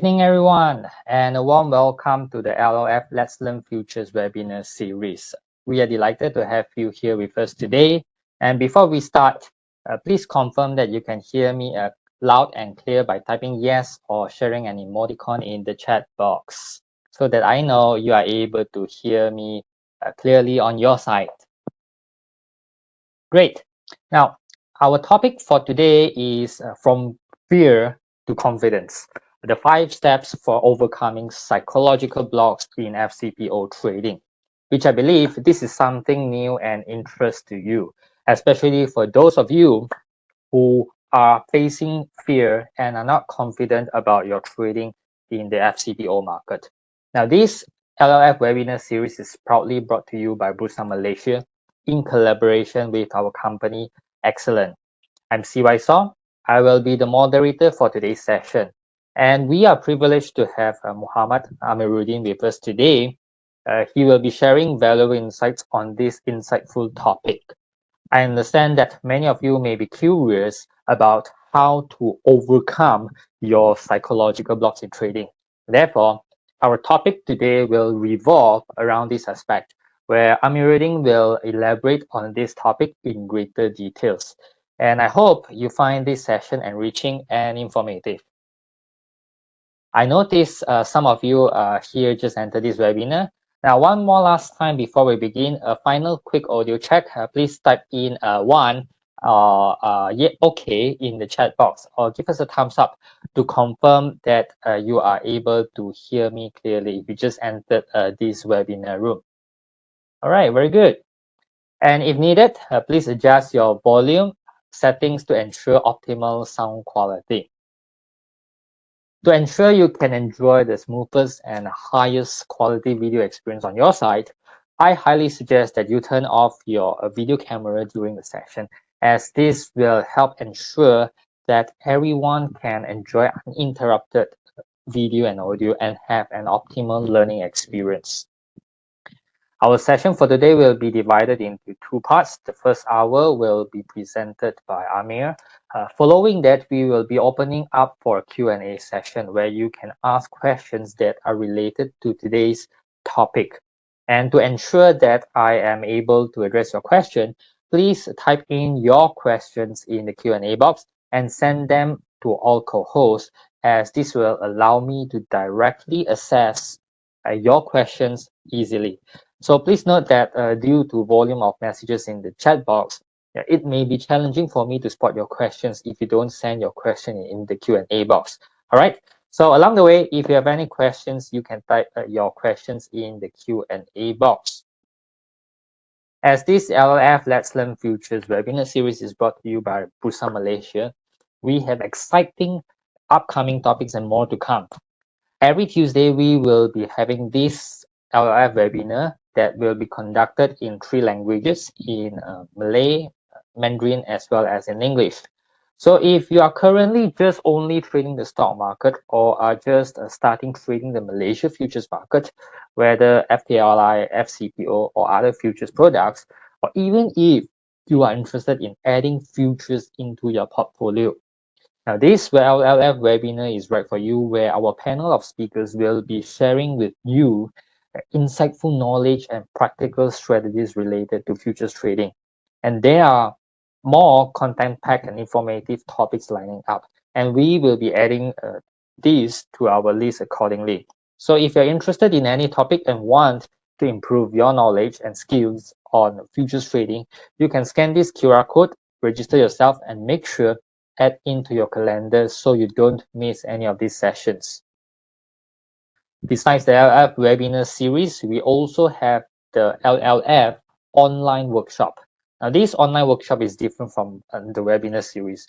Evening, everyone, and a warm welcome to the LLF Let's Learn Futures webinar series. We are delighted to have you here with us today. And before we start, please confirm that you can hear me loud and clear by typing yes or sharing an emoticon in the chat box so that I know you are able to hear me clearly on your side. Great. Now, our topic for today is from fear to confidence. The 5 steps for overcoming psychological blocks in FCPO trading, which I believe this is something new and interest to you, especially for those of you who are facing fear and are not confident about your trading in the FCPO market. Now, this LLF webinar series is proudly brought to you by Bursa Malaysia in collaboration with our company, Excellent. I'm CY Song. I will be the moderator for today's session. And we are privileged to have Muhammad Amiruddin with us today. He will be sharing valuable insights on this insightful topic. I understand that many of you may be curious about how to overcome your psychological blocks in trading. Therefore, our topic today will revolve around this aspect, where Amiruddin will elaborate on this topic in greater details. And I hope you find this session enriching and informative. I noticed some of you here just entered this webinar. Now, one more last time before we begin, a final quick audio check. Please type in one yeah, okay in the chat box, or give us a thumbs up to confirm that you are able to hear me clearly if you just entered this webinar room. All right, very good. And if needed, please adjust your volume settings to ensure optimal sound quality. To ensure you can enjoy the smoothest and highest quality video experience on your side, I highly suggest that you turn off your video camera during the session, as this will help ensure that everyone can enjoy uninterrupted video and audio and have an optimal learning experience. Our session for today will be divided into 2 parts. The first hour will be presented by Amir. Following that, we will be opening up for a Q&A session where you can ask questions that are related to today's topic. And to ensure that I am able to address your question, please type in your questions in the Q&A box and send them to all co-hosts, as this will allow me to directly assess your questions easily. So please note that due to volume of messages in the chat box, it may be challenging for me to spot your questions if you don't send your question in the Q&A box. All right. So along the way, if you have any questions, you can type your questions in the Q&A box. As this LLF Let's Learn Futures webinar series is brought to you by Bursa Malaysia, we have exciting upcoming topics and more to come. Every Tuesday, we will be having this LLF webinar that will be conducted in 3 languages, in Malay, Mandarin, as well as in English. So if you are currently just only trading the stock market, or are just starting trading the Malaysia futures market, whether FKLI, FCPO, or other futures products, or even if you are interested in adding futures into your portfolio, now, this LLF webinar is right for you, where our panel of speakers will be sharing with you insightful knowledge and practical strategies related to futures trading. And there are more content-packed and informative topics lining up, and we will be adding these to our list accordingly. So if you're interested in any topic and want to improve your knowledge and skills on futures trading, you can scan this QR code, register yourself, and make sure add into your calendar so you don't miss any of these sessions. Besides the LLF webinar series, we also have the LLF online workshop. Now, this online workshop is different from the webinar series.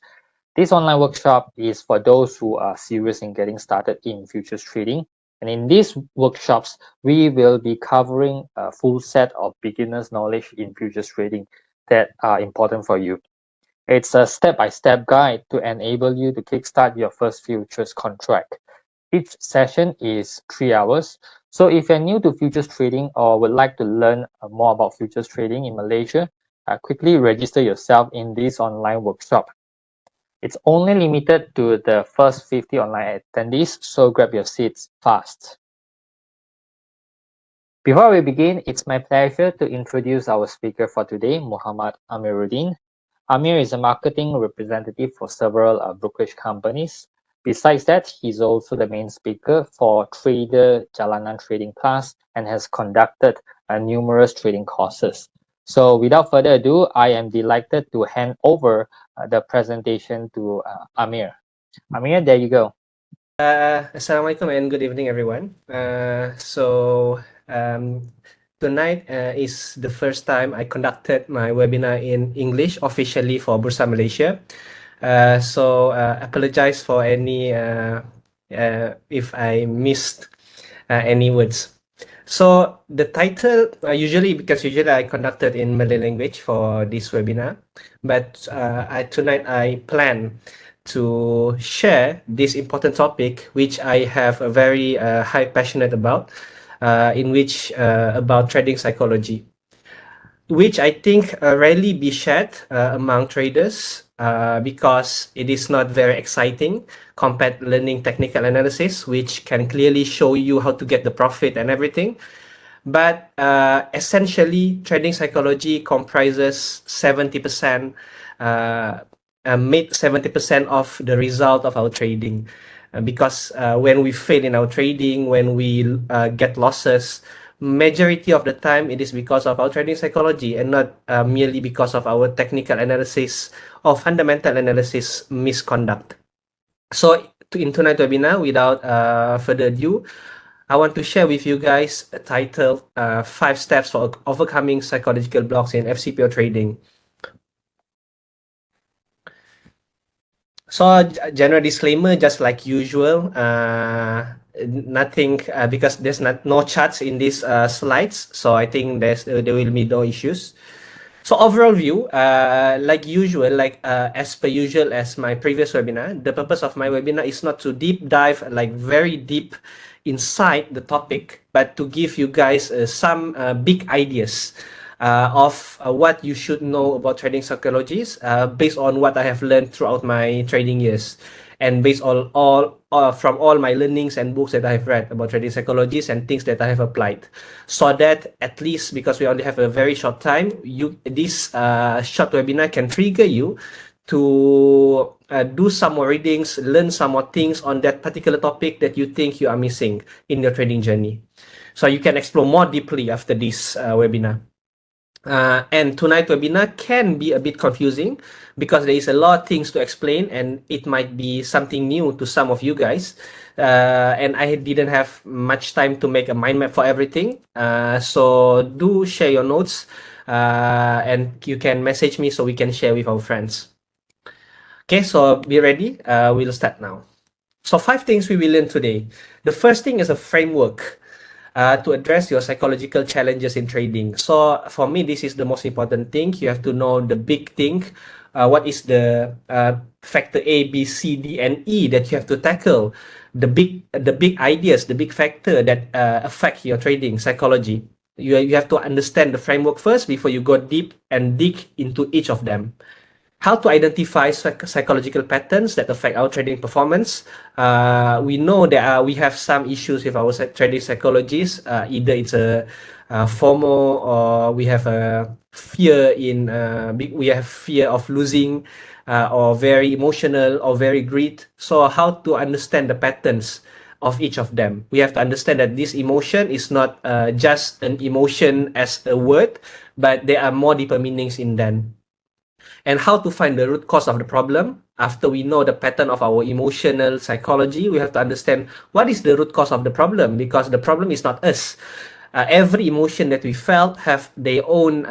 This online workshop is for those who are serious in getting started in futures trading. And in these workshops, we will be covering a full set of beginner's knowledge in futures trading that are important for you. It's a step-by-step guide to enable you to kickstart your first futures contract. Each session is 3 hours. So if you're new to futures trading or would like to learn more about futures trading in Malaysia, quickly register yourself in this online workshop. It's only limited to the first 50 online attendees, so grab your seats fast. Before we begin, it's my pleasure to introduce our speaker for today, Muhammad Amiruddin. Amir is a marketing representative for several brokerage companies. Besides that, he's also the main speaker for Trader Jalanan Trading Class and has conducted numerous trading courses. So without further ado, I am delighted to hand over the presentation to Amir. Amir, there you go. Assalamualaikum and good evening, everyone. Tonight is the first time I conducted my webinar in English officially for Bursa Malaysia. Apologize for any if I missed any words. So the title usually I conducted in Malay language for this webinar, but tonight I plan to share this important topic, which I have a very high passionate about, about trading psychology, which I think rarely be shared among traders because it is not very exciting compared to learning technical analysis, which can clearly show you how to get the profit and everything. But essentially, trading psychology comprises 70%, made 70% of the result of our trading. Because when we fail in our trading, when we get losses, majority of the time it is because of our trading psychology and not merely because of our technical analysis or fundamental analysis misconduct. So in tonight's webinar, without further ado, I want to share with you guys a title, 5 Steps for Overcoming Psychological Blocks in FCPO Trading. So general disclaimer, just like usual, nothing because there's no charts in these slides, so I think there will be no issues. So overall view, like usual, as per usual as my previous webinar, the purpose of my webinar is not to deep dive, like very deep inside the topic, but to give you guys some big ideas of what you should know about trading psychologies based on what I have learned throughout my trading years, and based on from all my learnings and books that I've read about trading psychologies and things that I have applied, so that at least, because we only have a very short time, this short webinar can trigger you to do some more readings, learn some more things on that particular topic that you think you are missing in your trading journey. So you can explore more deeply after this webinar. And tonight's webinar can be a bit confusing because there is a lot of things to explain and it might be something new to some of you guys. And I didn't have much time to make a mind map for everything. So do share your notes and you can message me so we can share with our friends. Okay, so be ready. We'll start now. So 5 things we will learn today. The first thing is a framework to address your psychological challenges in trading. So for me, this is the most important thing. You have to know the big thing. What is the factor A, B, C, D, and E that you have to tackle? The big ideas, the big factor that affect your trading psychology. You have to understand the framework first before you go deep and dig into each of them. How to identify psychological patterns that affect our trading performance. We know that we have some issues with our trading psychologies. Either it's a FOMO, or we have a fear we have fear of losing, or very emotional, or very greed. So how to understand the patterns of each of them? We have to understand that this emotion is not just an emotion as a word, but there are more deeper meanings in them. And how to find the root cause of the problem. After we know the pattern of our emotional psychology, we have to understand what is the root cause of the problem, because the problem is not us. Every emotion that we felt have their own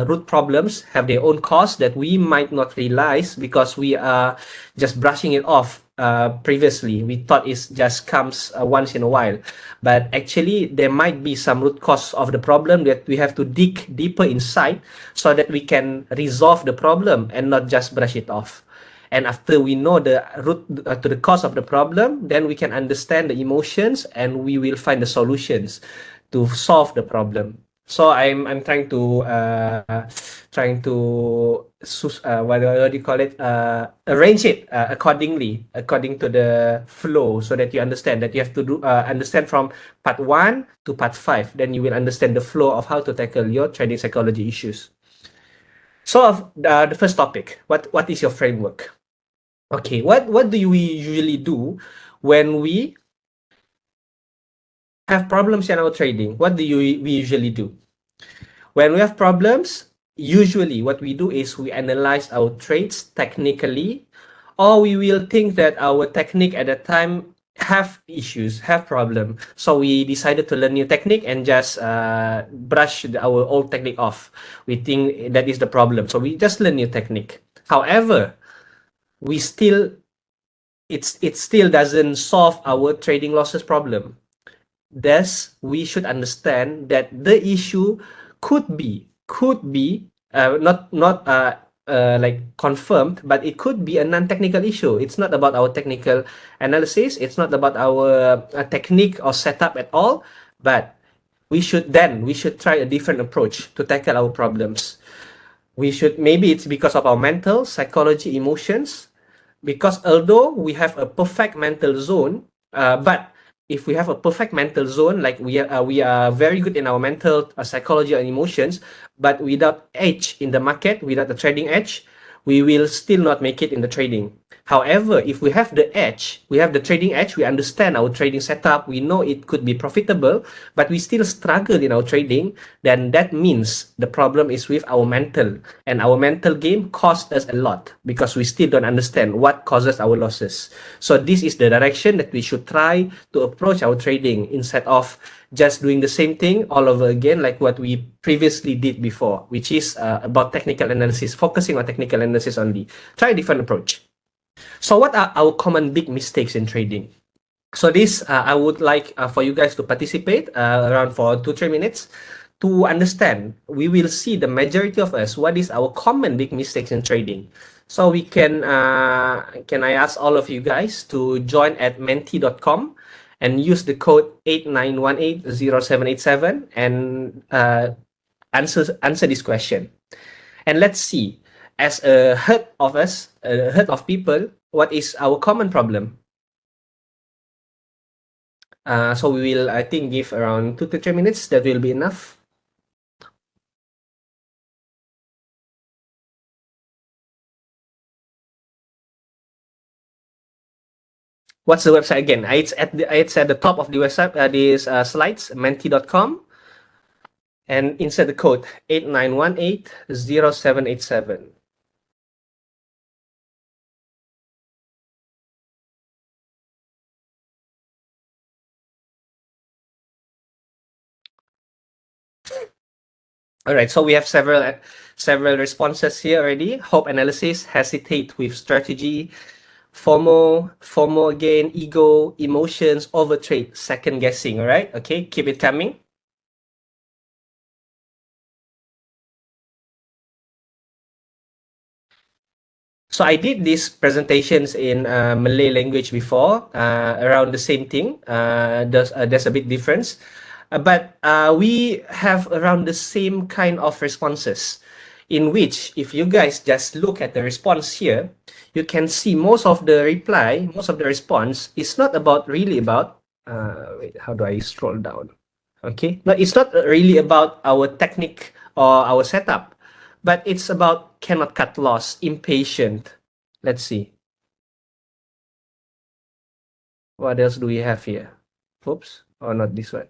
root problems, have their own cause that we might not realize because we are just brushing it off. Previously, we thought it just comes once in a while, but actually there might be some root cause of the problem that we have to dig deeper inside so that we can resolve the problem and not just brush it off. And after we know the root to the cause of the problem, then we can understand the emotions and we will find the solutions to solve the problem. So I'm trying to what do you call it? Arrange it accordingly, according to the flow, so that you understand that you have to understand from part 1 to part 5. Then you will understand the flow of how to tackle your trading psychology issues. So, the first topic, what is your framework? Okay, what do we usually do when we have problems in our trading? What do we usually do? When we have problems, usually what we do is we analyze our trades technically, or we will think that our technique at that time have issues, have problem. So we decided to learn new technique and just brush our old technique off. We think that is the problem, so we just learn new technique. However, we still it still doesn't solve our trading losses problem. Thus, we should understand that the issue could be not like confirmed, but it could be a non-technical issue. It's not about our technical analysis. It's not about our technique or setup at all. But we should try a different approach to tackle our problems. Maybe it's because of our mental, psychology, emotions, because although we have a perfect mental zone, but if we have a perfect mental zone, like we are very good in our mental, psychology and emotions, but without edge in the market, without the trading edge, we will still not make it in the trading. However, if we have the edge, we have the trading edge, we understand our trading setup, we know it could be profitable, but we still struggle in our trading, then that means the problem is with our mental. And our mental game costs us a lot because we still don't understand what causes our losses. So this is the direction that we should try to approach our trading instead of just doing the same thing all over again, like what we previously did before, which is about technical analysis, focusing on technical analysis only. Try a different approach. So what are our common big mistakes in trading? So this, I would like for you guys to participate around for 2-3 minutes to understand. We will see the majority of us, what is our common big mistakes in trading. So can I ask all of you guys to join at menti.com and use the code 89180787 and answer this question. And let's see, as a herd of us, a herd of people, what is our common problem? So we will, I think, give around 2 to 3 minutes. That will be enough. What's the website again? It's at the top of the website, these slides, menti.com. And insert the code 89180787. All right, so we have several responses here already. Hope analysis, hesitate with strategy, FOMO again, ego, emotions, overtrade, second guessing. All right, okay, keep it coming. So I did these presentations in Malay language before, around the same thing. There's a bit difference, but we have around the same kind of responses, in which if you guys just look at the response here, you can see most of the response is not really about. Wait, how do I scroll down? Okay, no, it's not really about our technique or our setup, but it's about cannot cut loss, impatient. Let's see. What else do we have here? Oops, or not this one.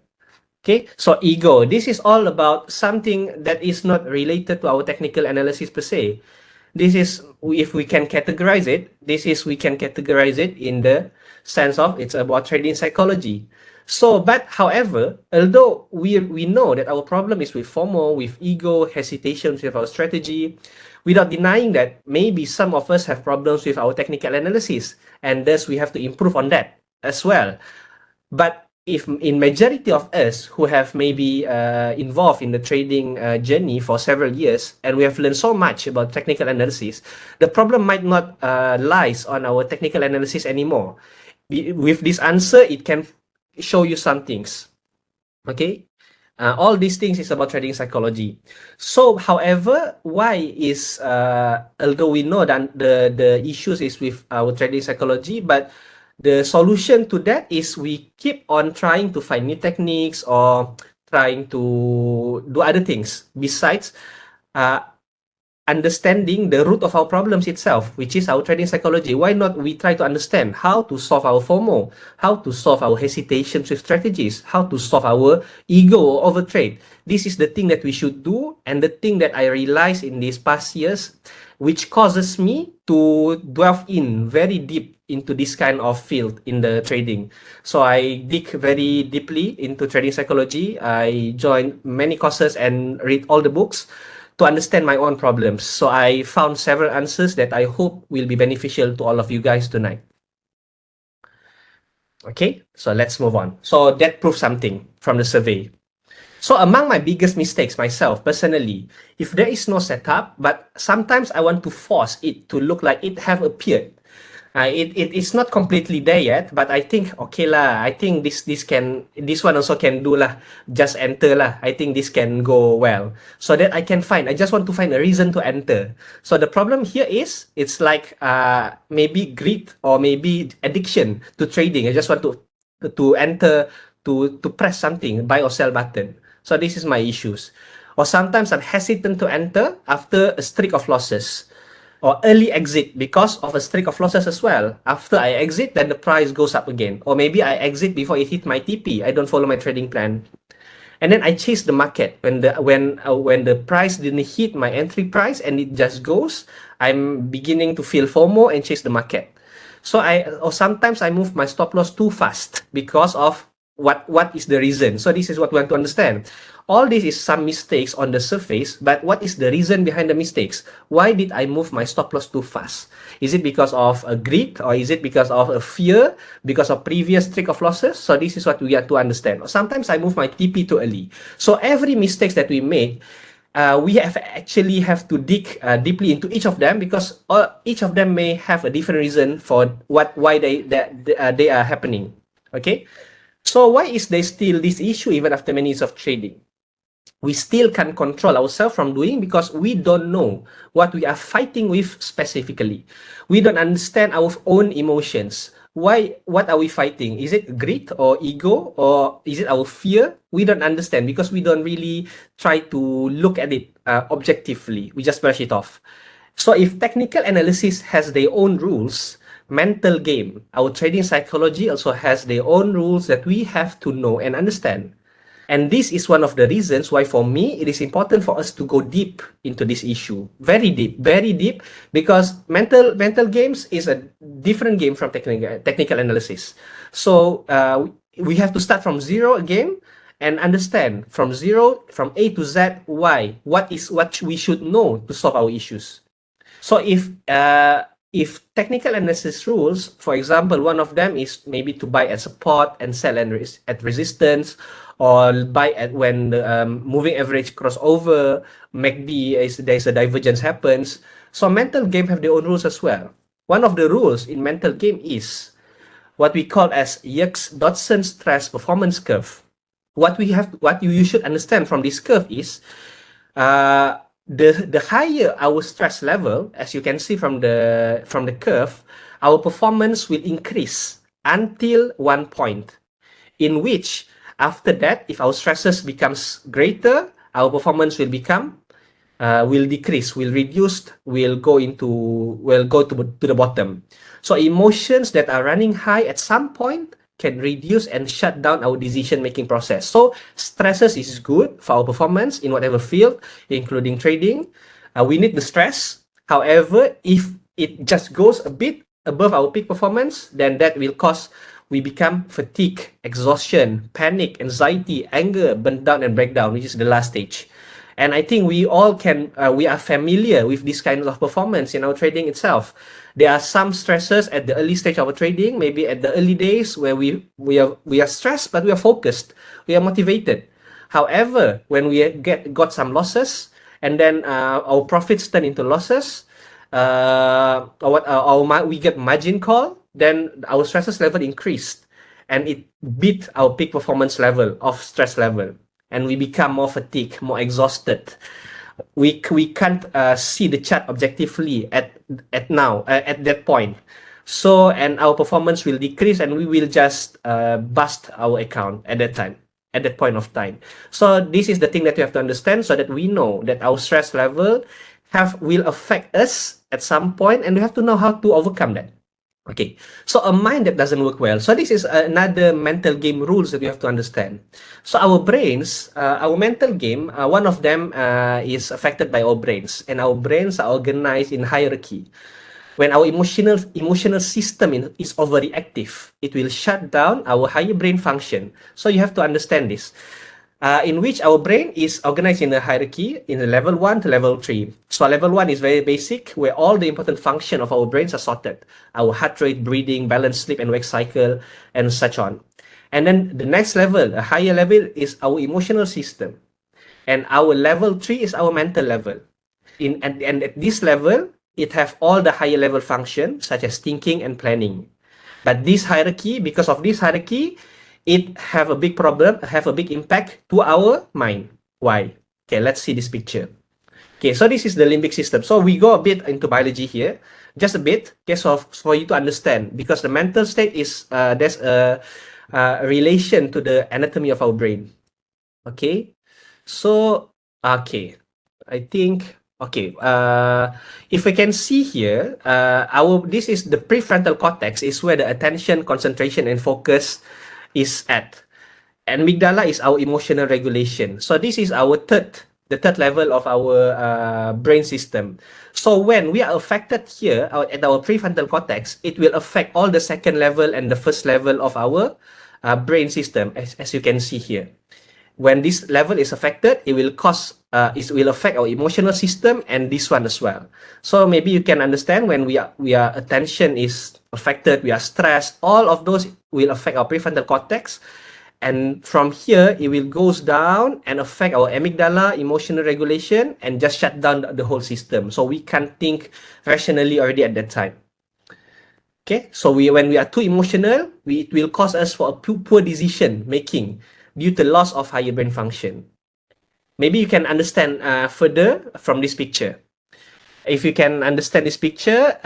Okay, so ego. This is all about something that is not related to our technical analysis per se. This is, if we can categorize it, we can categorize it in the sense of it's about trading psychology. So, but however, although we know that our problem is with FOMO, with ego, hesitations with our strategy, without denying that maybe some of us have problems with our technical analysis, and thus we have to improve on that as well. But if in majority of us who have maybe involved in the trading journey for several years, and we have learned so much about technical analysis, the problem might not lies on our technical analysis anymore. With this answer, it can show you some things. Okay, All these things is about trading psychology. So, however, why is although we know that the issues is with our trading psychology, but the solution to that is we keep on trying to find new techniques or trying to do other things besides uh, understanding the root of our problems itself, which is our trading psychology. Why not we try to understand how to solve our FOMO, how to solve our hesitations with strategies, how to solve our ego or overtrade. This is the thing that we should do, and the thing that I realized in these past years, which causes me to delve in very deep into this kind of field in the trading. So I dig very deeply into trading psychology. I joined many courses and read all the books to understand my own problems. So I found several answers that I hope will be beneficial to all of you guys tonight. Okay, so let's move on. So that proves something from the survey. So among my biggest mistakes myself personally, if there is no setup, but sometimes I want to force it to look like it have appeared. It's not completely there yet, but I think okay lah. I think this one also can do lah. Just enter lah. I think this can go well. So that I can find. I just want to find a reason to enter. So the problem here is it's like maybe greed or maybe addiction to trading. I just want to enter to press something, buy or sell button. So this is my issues. Or sometimes I'm hesitant to enter after a streak of losses or early exit because of a streak of losses as well. After I exit, then the price goes up again. Or maybe I exit before it hit my TP. I don't follow my trading plan. And then I chase the market when the price didn't hit my entry price and it just goes. I'm beginning to feel FOMO and chase the market. So or sometimes I move my stop loss too fast because of what is the reason. So this is what we want to understand. All this is some mistakes on the surface, but what is the reason behind the mistakes? Why did I move my stop loss too fast? Is it because of a greed, or is it because of a fear, because of previous streak of losses? So this is what we have to understand. Sometimes I move my TP too early. So every mistakes that we make, we have to dig deeply into each of them, because each of them may have a different reason for why they are happening. Okay, so why is there still this issue even after many years of trading? We still can't control ourselves from doing because we don't know what we are fighting with specifically. We don't understand our own emotions. What are we fighting? Is it greed or ego, or is it our fear? We don't understand because we don't really try to look at it objectively. We just brush it off. So if technical analysis has their own rules, mental game, our trading psychology also has their own rules that we have to know and understand. And this is one of the reasons why, for me, it is important for us to go deep into this issue. Very deep, because mental games is a different game from technical analysis. So we have to start from zero again and understand from zero, from A to Z, why, what we should know to solve our issues. So if technical analysis rules, for example, one of them is maybe to buy at support and sell at resistance, or buy at when the moving average crossover, MACD there's a divergence happens. So mental game have their own rules as well. One of the rules in mental game is what we call as Yerkes-Dodson stress performance curve. What you should understand from this curve is the higher our stress level, as you can see from the curve, our performance will increase until one point, in which after that, if our stresses becomes greater, our performance will decrease, will reduce, will go to the bottom. So emotions that are running high at some point can reduce and shut down our decision-making process. So stresses is good for our performance in whatever field, including trading. We need the stress. However, if it just goes a bit above our peak performance, then that will cause we become fatigue, exhaustion, panic, anxiety, anger, burn down, and breakdown, which is the last stage. And I think we all we are familiar with this kind of performance in our trading itself. There are some stresses at the early stage of our trading, maybe at the early days where we are stressed, but we are focused, we are motivated. However, when we got some losses, and then our profits turn into losses, we get margin call, then our stresses level increased, and it beat our peak performance level of stress level. and we become more fatigued, more exhausted. We can't see the chart objectively at that point. So, and our performance will decrease, and we will just bust our account at that time, at that point of time. So this is the thing that you have to understand, so that we know that our stress level will affect us at some point, and we have to know how to overcome that. Okay, so a mind that doesn't work well. So this is another mental game rules that we have to understand. So our brains, our mental game, one of them is affected by our brains, and our brains are organized in hierarchy. When our emotional system is overreactive, it will shut down our higher brain function. So you have to understand this. In which our brain is organized in a hierarchy in the level 1 to level 3. So level 1 is very basic, where all the important function of our brains are sorted. Our heart rate, breathing, balance, sleep and wake cycle, and such on. And then the next level, a higher level, is our emotional system. And our level 3 is our mental level. And at this level, it have all the higher level function, such as thinking and planning. But this hierarchy, because of this hierarchy, it have a big problem, have a big impact to our mind. Why? Okay, let's see this picture. Okay, so this is the limbic system. So we go a bit into biology here, just a bit, okay, so for you to understand, because the mental state is, there's a relation to the anatomy of our brain. Okay, so, okay, I think, okay, if we can see here, this is the prefrontal cortex, is where the attention, concentration, and focus is at. Amygdala is our emotional regulation. So this is the third level of our brain system. So when we are affected here at our prefrontal cortex, it will affect all the second level and the first level of our brain system, as you can see here. When this level is affected, it will affect our emotional system and this one as well. So maybe you can understand when we are attention is affected, we are stressed, all of those will affect our prefrontal cortex. And from here, it will goes down and affect our amygdala, emotional regulation, and just shut down the whole system. So we can't think rationally already at that time. Okay, so when we are too emotional, it will cause us for a poor decision making due to loss of higher brain function. Maybe you can understand further from this picture. If you can understand this picture,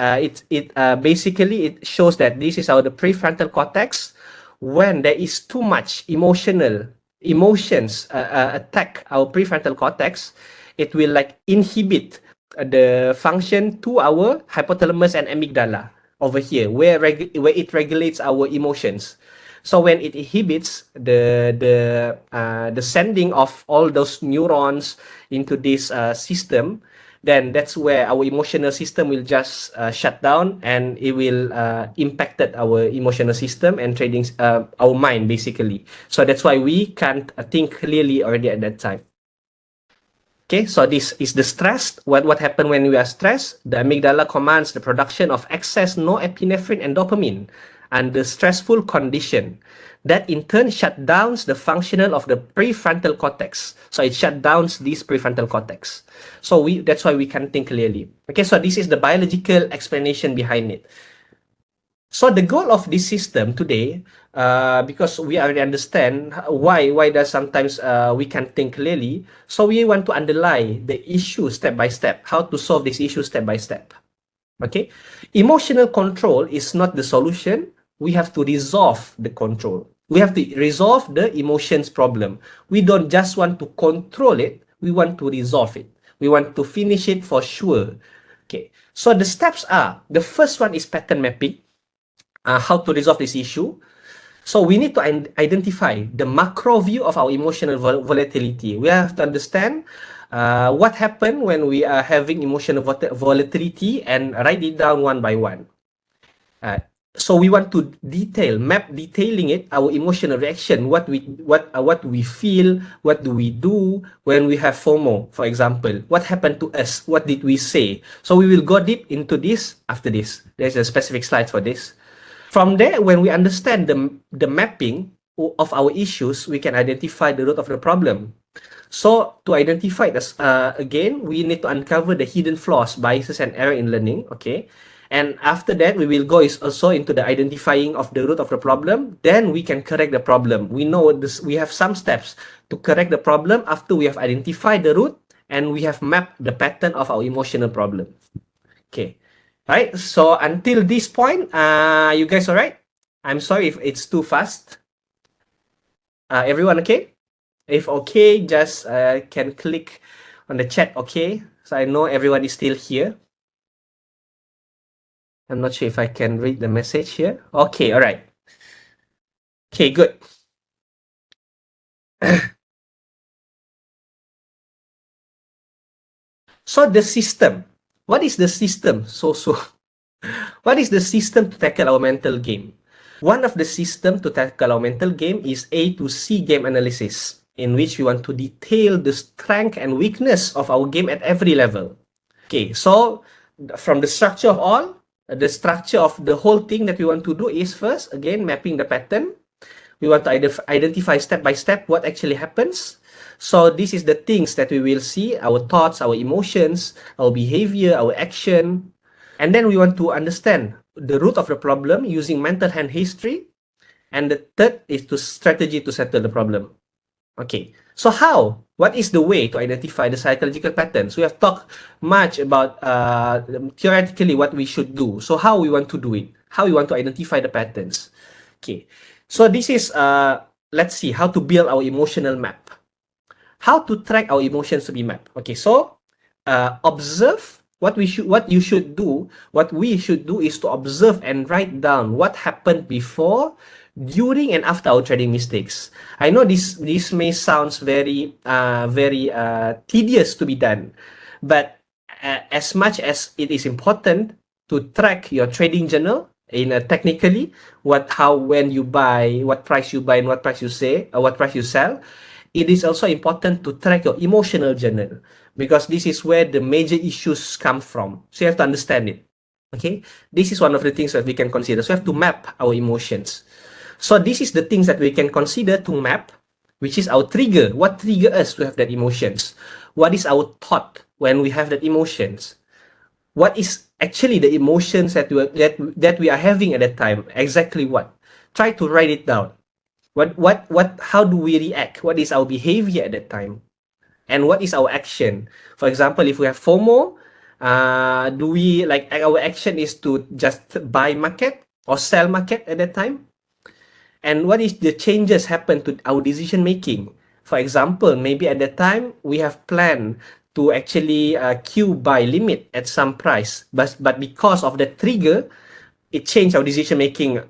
basically it shows that this is the prefrontal cortex. When there is too much emotions attack our prefrontal cortex, it will like inhibit the function to our hypothalamus and amygdala over here, where it regulates our emotions. So when it inhibits the sending of all those neurons into this system, then that's where our emotional system will just shut down, and it will impact our emotional system and trading our mind basically. So that's why we can't think clearly already at that time. Okay, so this is the stress. What happened when we are stressed? The amygdala commands the production of excess norepinephrine and dopamine under stressful condition. That in turn shut down the functional of the prefrontal cortex. So it shut down this prefrontal cortex. So that's why we can think clearly. Okay, so this is the biological explanation behind it. So the goal of this system today, because we already understand why does sometimes we can think clearly. So we want to underlie the issue step by step, how to solve this issue step by step. Okay, emotional control is not the solution. We have to resolve the control. We have to resolve the emotions problem. We don't just want to control it. We want to resolve it. We want to finish it for sure. Okay, so the steps are, the first one is pattern mapping. How to resolve this issue. So we need to identify the macro view of our emotional volatility. We have to understand what happened when we are having emotional volatility and write it down one by one. So we want to detailing it, our emotional reaction, what we feel, what do we do when we have FOMO, for example. What happened to us? What did we say? So we will go deep into this after this. There's a specific slide for this. From there, when we understand the mapping of our issues, we can identify the root of the problem. So to identify this, again, we need to uncover the hidden flaws, biases, and error in learning, okay? And after that, we will go is also into the identifying of the root of the problem. Then we can correct the problem. We know this. We have some steps to correct the problem after we have identified the root and we have mapped the pattern of our emotional problem. Okay. All right. So until this point, you guys all right? I'm sorry if it's too fast. Everyone okay? If okay, just can click on the chat. Okay. So I know everyone is still here. I'm not sure if I can read the message here. Okay, all right. Okay, good. So the system. What is the system? What is the system to tackle our mental game? One of the system to tackle our mental game is A to C game analysis, in which we want to detail the strength and weakness of our game at every level. Okay, so from the structure of all, the structure of the whole thing that we want to do is first, again, mapping the pattern. We want to identify step by step what actually happens. So this is the things that we will see, our thoughts, our emotions, our behavior, our action. And then we want to understand the root of the problem using mental hand history. And the third is to strategy to settle the problem. Okay, so how? What is the way to identify the psychological patterns? We have talked much about theoretically what we should do. So how we want to do it? How we want to identify the patterns? Okay, so this is let's see how to build our emotional map. How to track our emotions to be mapped. Okay, so observe what you should do. What we should do is to observe and write down what happened before, during, and after our trading mistakes. I know this may sounds very tedious to be done, but as much as it is important to track your trading journal in technically when you buy, what price you buy and what price you say or what price you sell, it is also important to track your emotional journal because this is where the major issues come from. So you have to understand it. Okay, this is one of the things that we can consider. So we have to map our emotions. So this is the things that we can consider to map, which is our trigger. What trigger us to have that emotions? What is our thought when we have that emotions? What is actually the emotions that we are having at that time? Exactly what? Try to write it down. How do we react? What is our behavior at that time? And what is our action? For example, if we have FOMO, do we like our action is to just buy market or sell market at that time? And what is the changes happen to our decision making? For example, maybe at that time we have planned to actually queue buy limit at some price, but because of the trigger, it changed our decision making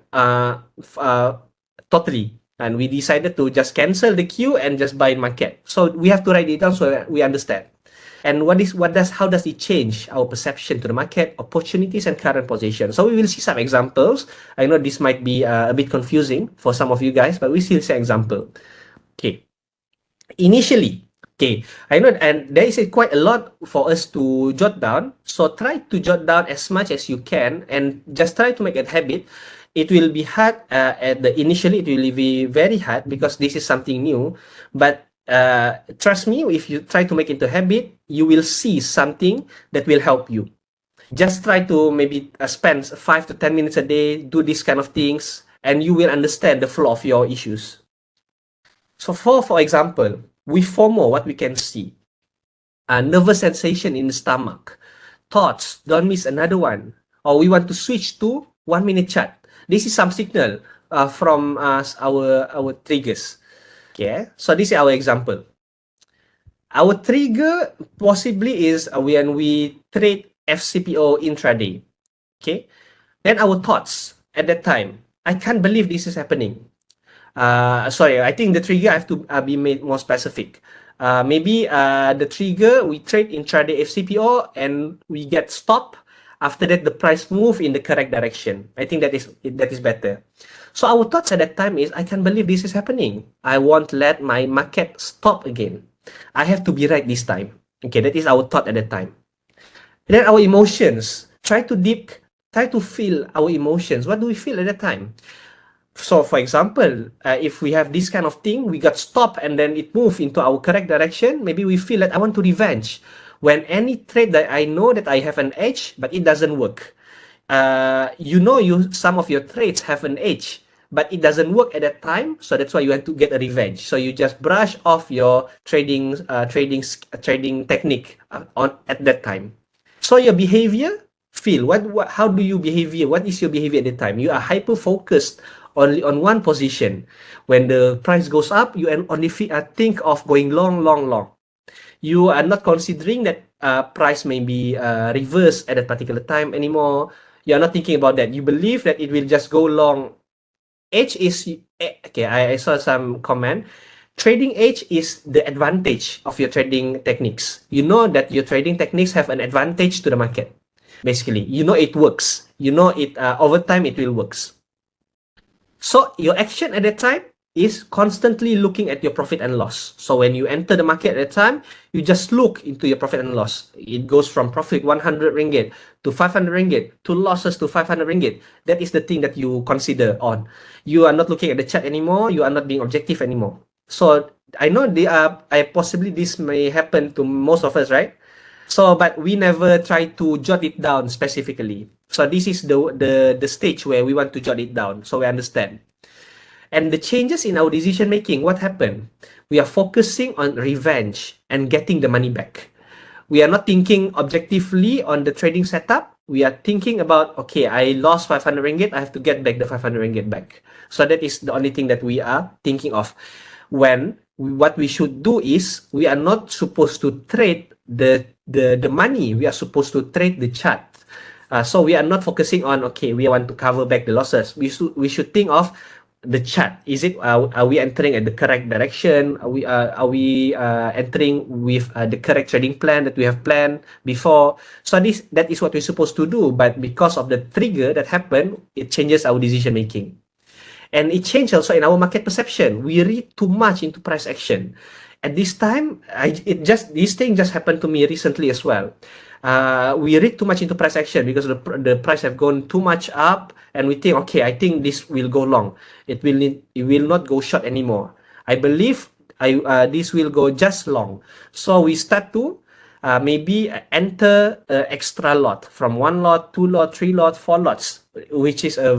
totally, and we decided to just cancel the queue and just buy market. So we have to write it down so that we understand. And how does it change our perception to the market, opportunities, and current position? So we will see some examples. I know this might be a bit confusing for some of you guys, but we still see example. Okay. Initially, okay, I know, and there is quite a lot for us to jot down. So try to jot down as much as you can, and just try to make it habit. It will be hard initially. It will be very hard because this is something new. But trust me, if you try to make it a habit, you will see something that will help you. Just try to maybe spend 5 to 10 minutes a day, do these kind of things, and you will understand the flow of your issues. So for example, with FOMO, what we can see, a nervous sensation in the stomach, thoughts, don't miss another one, or we want to switch to 1 minute chart. This is some signal from our triggers. Okay, so this is our example. Our trigger possibly is when we trade FCPO intraday. Okay, then our thoughts at that time, I can't believe this is happening. Sorry, I think the trigger I have to be made more specific. Maybe the trigger we trade intraday FCPO and we get stopped. After that, the price move in the correct direction. I think that is better. So our thoughts at that time is, I can't believe this is happening. I won't let my market stop again. I have to be right this time. Okay, that is our thought at that time. And then our emotions. Try to feel our emotions. What do we feel at that time? So, for example, if we have this kind of thing, we got stopped and then it moved into our correct direction, maybe we feel that I want to revenge. When any trade that I know that I have an edge, but it doesn't work. some of your trades have an edge, but it doesn't work at that time, so that's why you want to get a revenge. So you just brush off your trading technique on at that time. So your behavior, Phil, how do you behavior? What is your behavior at the time? You are hyper focused only on one position. When the price goes up, you only think of going long, long, long. You are not considering that price may be reversed at a particular time anymore. You are not thinking about that. You believe that it will just go long. Edge is okay. I saw some comment. Trading edge is the advantage of your trading techniques. You know that your trading techniques have an advantage to the market. Basically, you know it works. You know it over time it will works. So your action at that time is constantly looking at your profit and loss. So when you enter the market at that time, you just look into your profit and loss. It goes from profit 100 ringgit to 500 ringgit to losses to 500 ringgit. That is the thing that you consider on. You are not looking at the chart anymore. You are not being objective anymore. So I know possibly this may happen to most of us, right? So, but we never try to jot it down specifically. So this is the stage where we want to jot it down, so we understand. And the changes in our decision making, what happened? We are focusing on revenge and getting the money back. We are not thinking objectively on the trading setup. We are thinking about, okay, I lost 500 ringgit. I have to get back the 500 ringgit back. So that is the only thing that we are thinking of. What we should do is we are not supposed to trade the money. We are supposed to trade the chart. So we are not focusing on, okay, we want to cover back the losses. We should think of the chart. Is it are we entering at the correct direction? Are we entering with the correct trading plan that we have planned before? So that is what we're supposed to do. But because of the trigger that happened, it changes our decision making. And it changed also in our market perception. We read too much into price action. At this time, this thing just happened to me recently as well. We read too much into price action because the price have gone too much up, and we think, okay, I think this will go long. It will not go short anymore. I believe this will go just long. So we start to maybe enter extra lot from 1 lot, 2 lot, 3 lot, 4 lots, which is a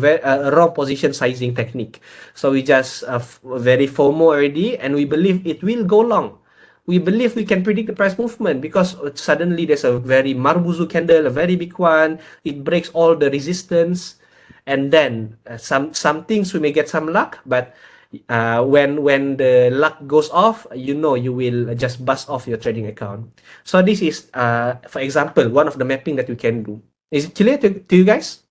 wrong position sizing technique. So we just very FOMO already, and we believe it will go long. We believe we can predict the price movement because suddenly there's a very Marubozu candle, a very big one. It breaks all the resistance, and then some things we may get some luck, but when the luck goes off, you will just bust off your trading account. So this is, for example, one of the mapping that we can do. Is it clear to you guys?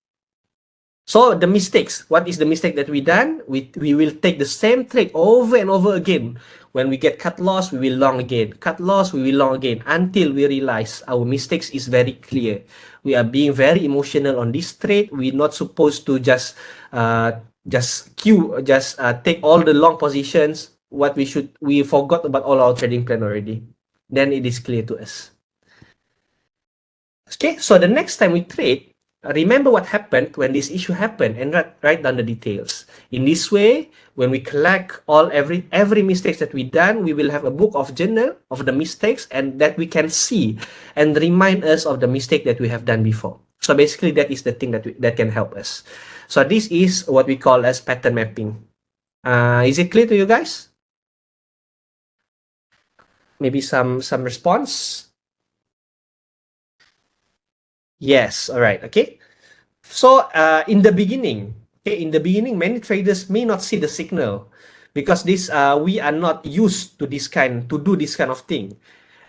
So the mistakes, what is the mistake that we done? We will take the same trade over and over again. When we get cut loss, we will long again. Cut loss, we will long again until we realize our mistakes is very clear. We are being very emotional on this trade. We're not supposed to just take all the long positions. We forgot about all our trading plan already. Then it is clear to us. Okay, so the next time we trade, remember what happened when this issue happened and write down the details. In this way, when we collect every mistakes that we done, we will have a book of journal of the mistakes, and that we can see and remind us of the mistake that we have done before. So basically, that is the thing that can help us. So this is what we call as pattern mapping. Is it clear to you guys? Maybe some response. Yes. All right. Okay. So in the beginning, many traders may not see the signal because we are not used to do this kind of thing.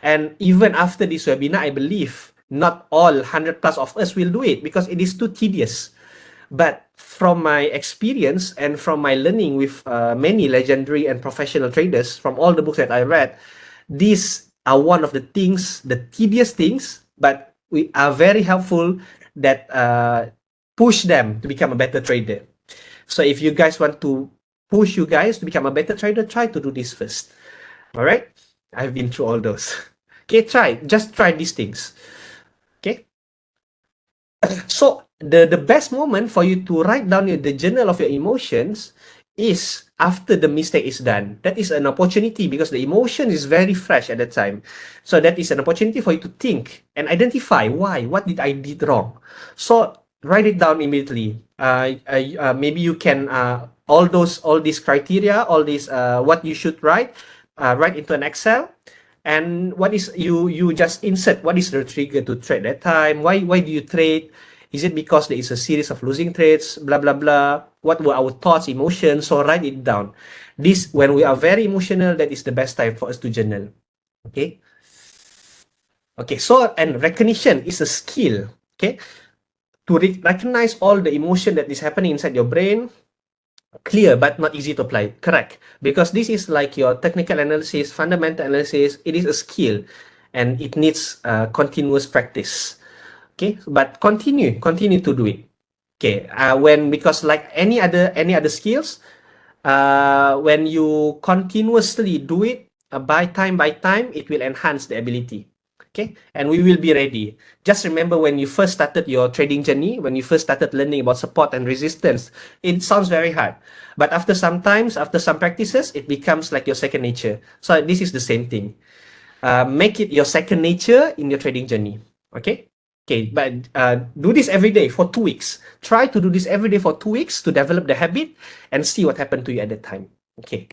And even after this webinar, I believe not all 100 plus of us will do it because it is too tedious. But from my experience and from my learning with many legendary and professional traders, from all the books that I read, these are one of the things, the tedious things, but we are very helpful that push them to become a better trader. So if you guys want to push you guys to become a better trader, try to do this first. All right? I've been through all those. Okay, just try these things. Okay. So the best moment for you to write down the journal of your emotions is after the mistake is done. That is an opportunity because the emotion is very fresh at that time. So that is an opportunity for you to think and identify what did I did wrong. So write it down immediately. Maybe you can all these criteria, all these what you should write into an Excel. And what is you just insert what is the trigger to trade that time? Why do you trade? Is it because there is a series of losing trades? Blah blah blah. What were our thoughts, emotions? So write it down. This when we are very emotional, that is the best time for us to journal. Okay. Okay. So and recognition is a skill. Okay, to recognize all the emotion that is happening inside your brain, clear but not easy to apply. Correct, because this is like your technical analysis, fundamental analysis. It is a skill and it needs continuous practice. Okay, but continue to do it. Okay, when because like any other skills, when you continuously do it by time, it will enhance the ability. Okay, and we will be ready. Just remember when you first started your trading journey, when you first started learning about support and resistance, it sounds very hard. But after some times, after some practices, it becomes like your second nature. So this is the same thing. Make it your second nature in your trading journey. Okay. Okay, but do this every day for 2 weeks. Try to do this every day for 2 weeks to develop the habit and see what happened to you at that time. Okay.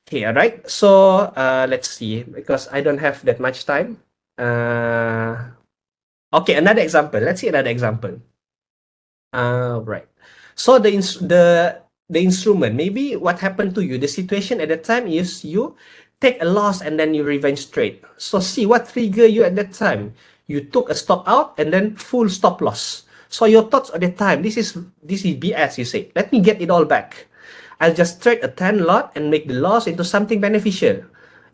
Okay, all right. So let's see, because I don't have that much time. Okay, another example. Let's see another example. Right. So the instrument, maybe what happened to you, the situation at that time is you take a loss and then you revenge trade. So see what triggered you at that time. You took a stop out and then full stop loss. So your thoughts at that time, this is BS, you say. Let me get it all back. I'll just trade a 10 lot and make the loss into something beneficial.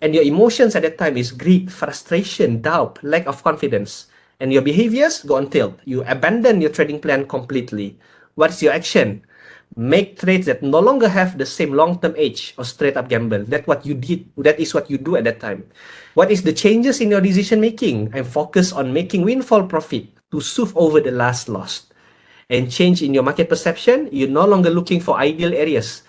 And your emotions at that time is greed, frustration, doubt, lack of confidence. And your behaviors go on tilt. You abandon your trading plan completely. What's your action? Make trades that no longer have the same long-term edge or straight up gamble. That's what you did. That is what you do at that time. What is the changes in your decision making? And focus on making windfall profit to soothe over the last loss. And change in your market perception. You're no longer looking for ideal areas.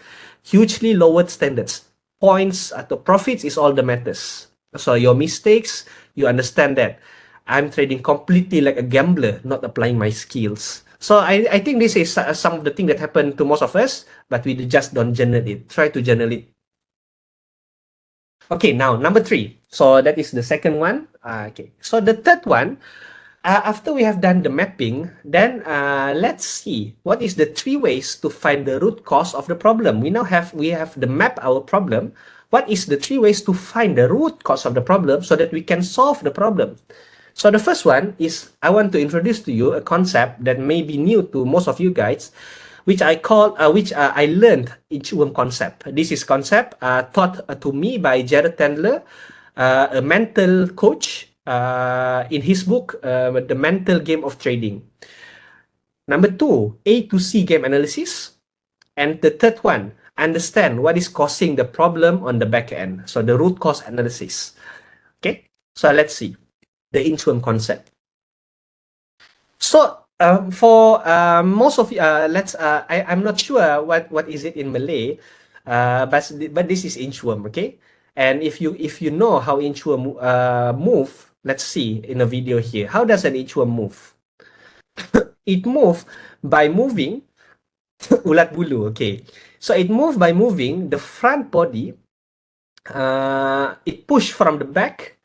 Hugely lowered standards. Points to profits is all that matters. So your mistakes, you understand that. I'm trading completely like a gambler, not applying my skills. So I think this is some of the things that happen to most of us, but we just don't journal it. Try to journal it. Okay, now number 3. So that is the second one. Okay, so the third one, after we have done the mapping, then let's see what is the 3 ways to find the root cause of the problem. We have the map our problem. What is the 3 ways to find the root cause of the problem so that we can solve the problem? So the first one is I want to introduce to you a concept that may be new to most of you guys, which I learned in Chuam concept. This is concept taught to me by Jared Tendler, a mental coach, in his book, The Mental Game of Trading. Number 2, A to C game analysis. And the third one, understand what is causing the problem on the back end. So the root cause analysis. Okay, so let's see the Inchworm concept. So for most of you, I'm not sure what is it in Malay, but this is inchworm, okay? And if you know how inchworm move, let's see in a video here. How does an inchworm move? It move by moving ulat bulu, okay? So it moves by moving the front body. It push from the back.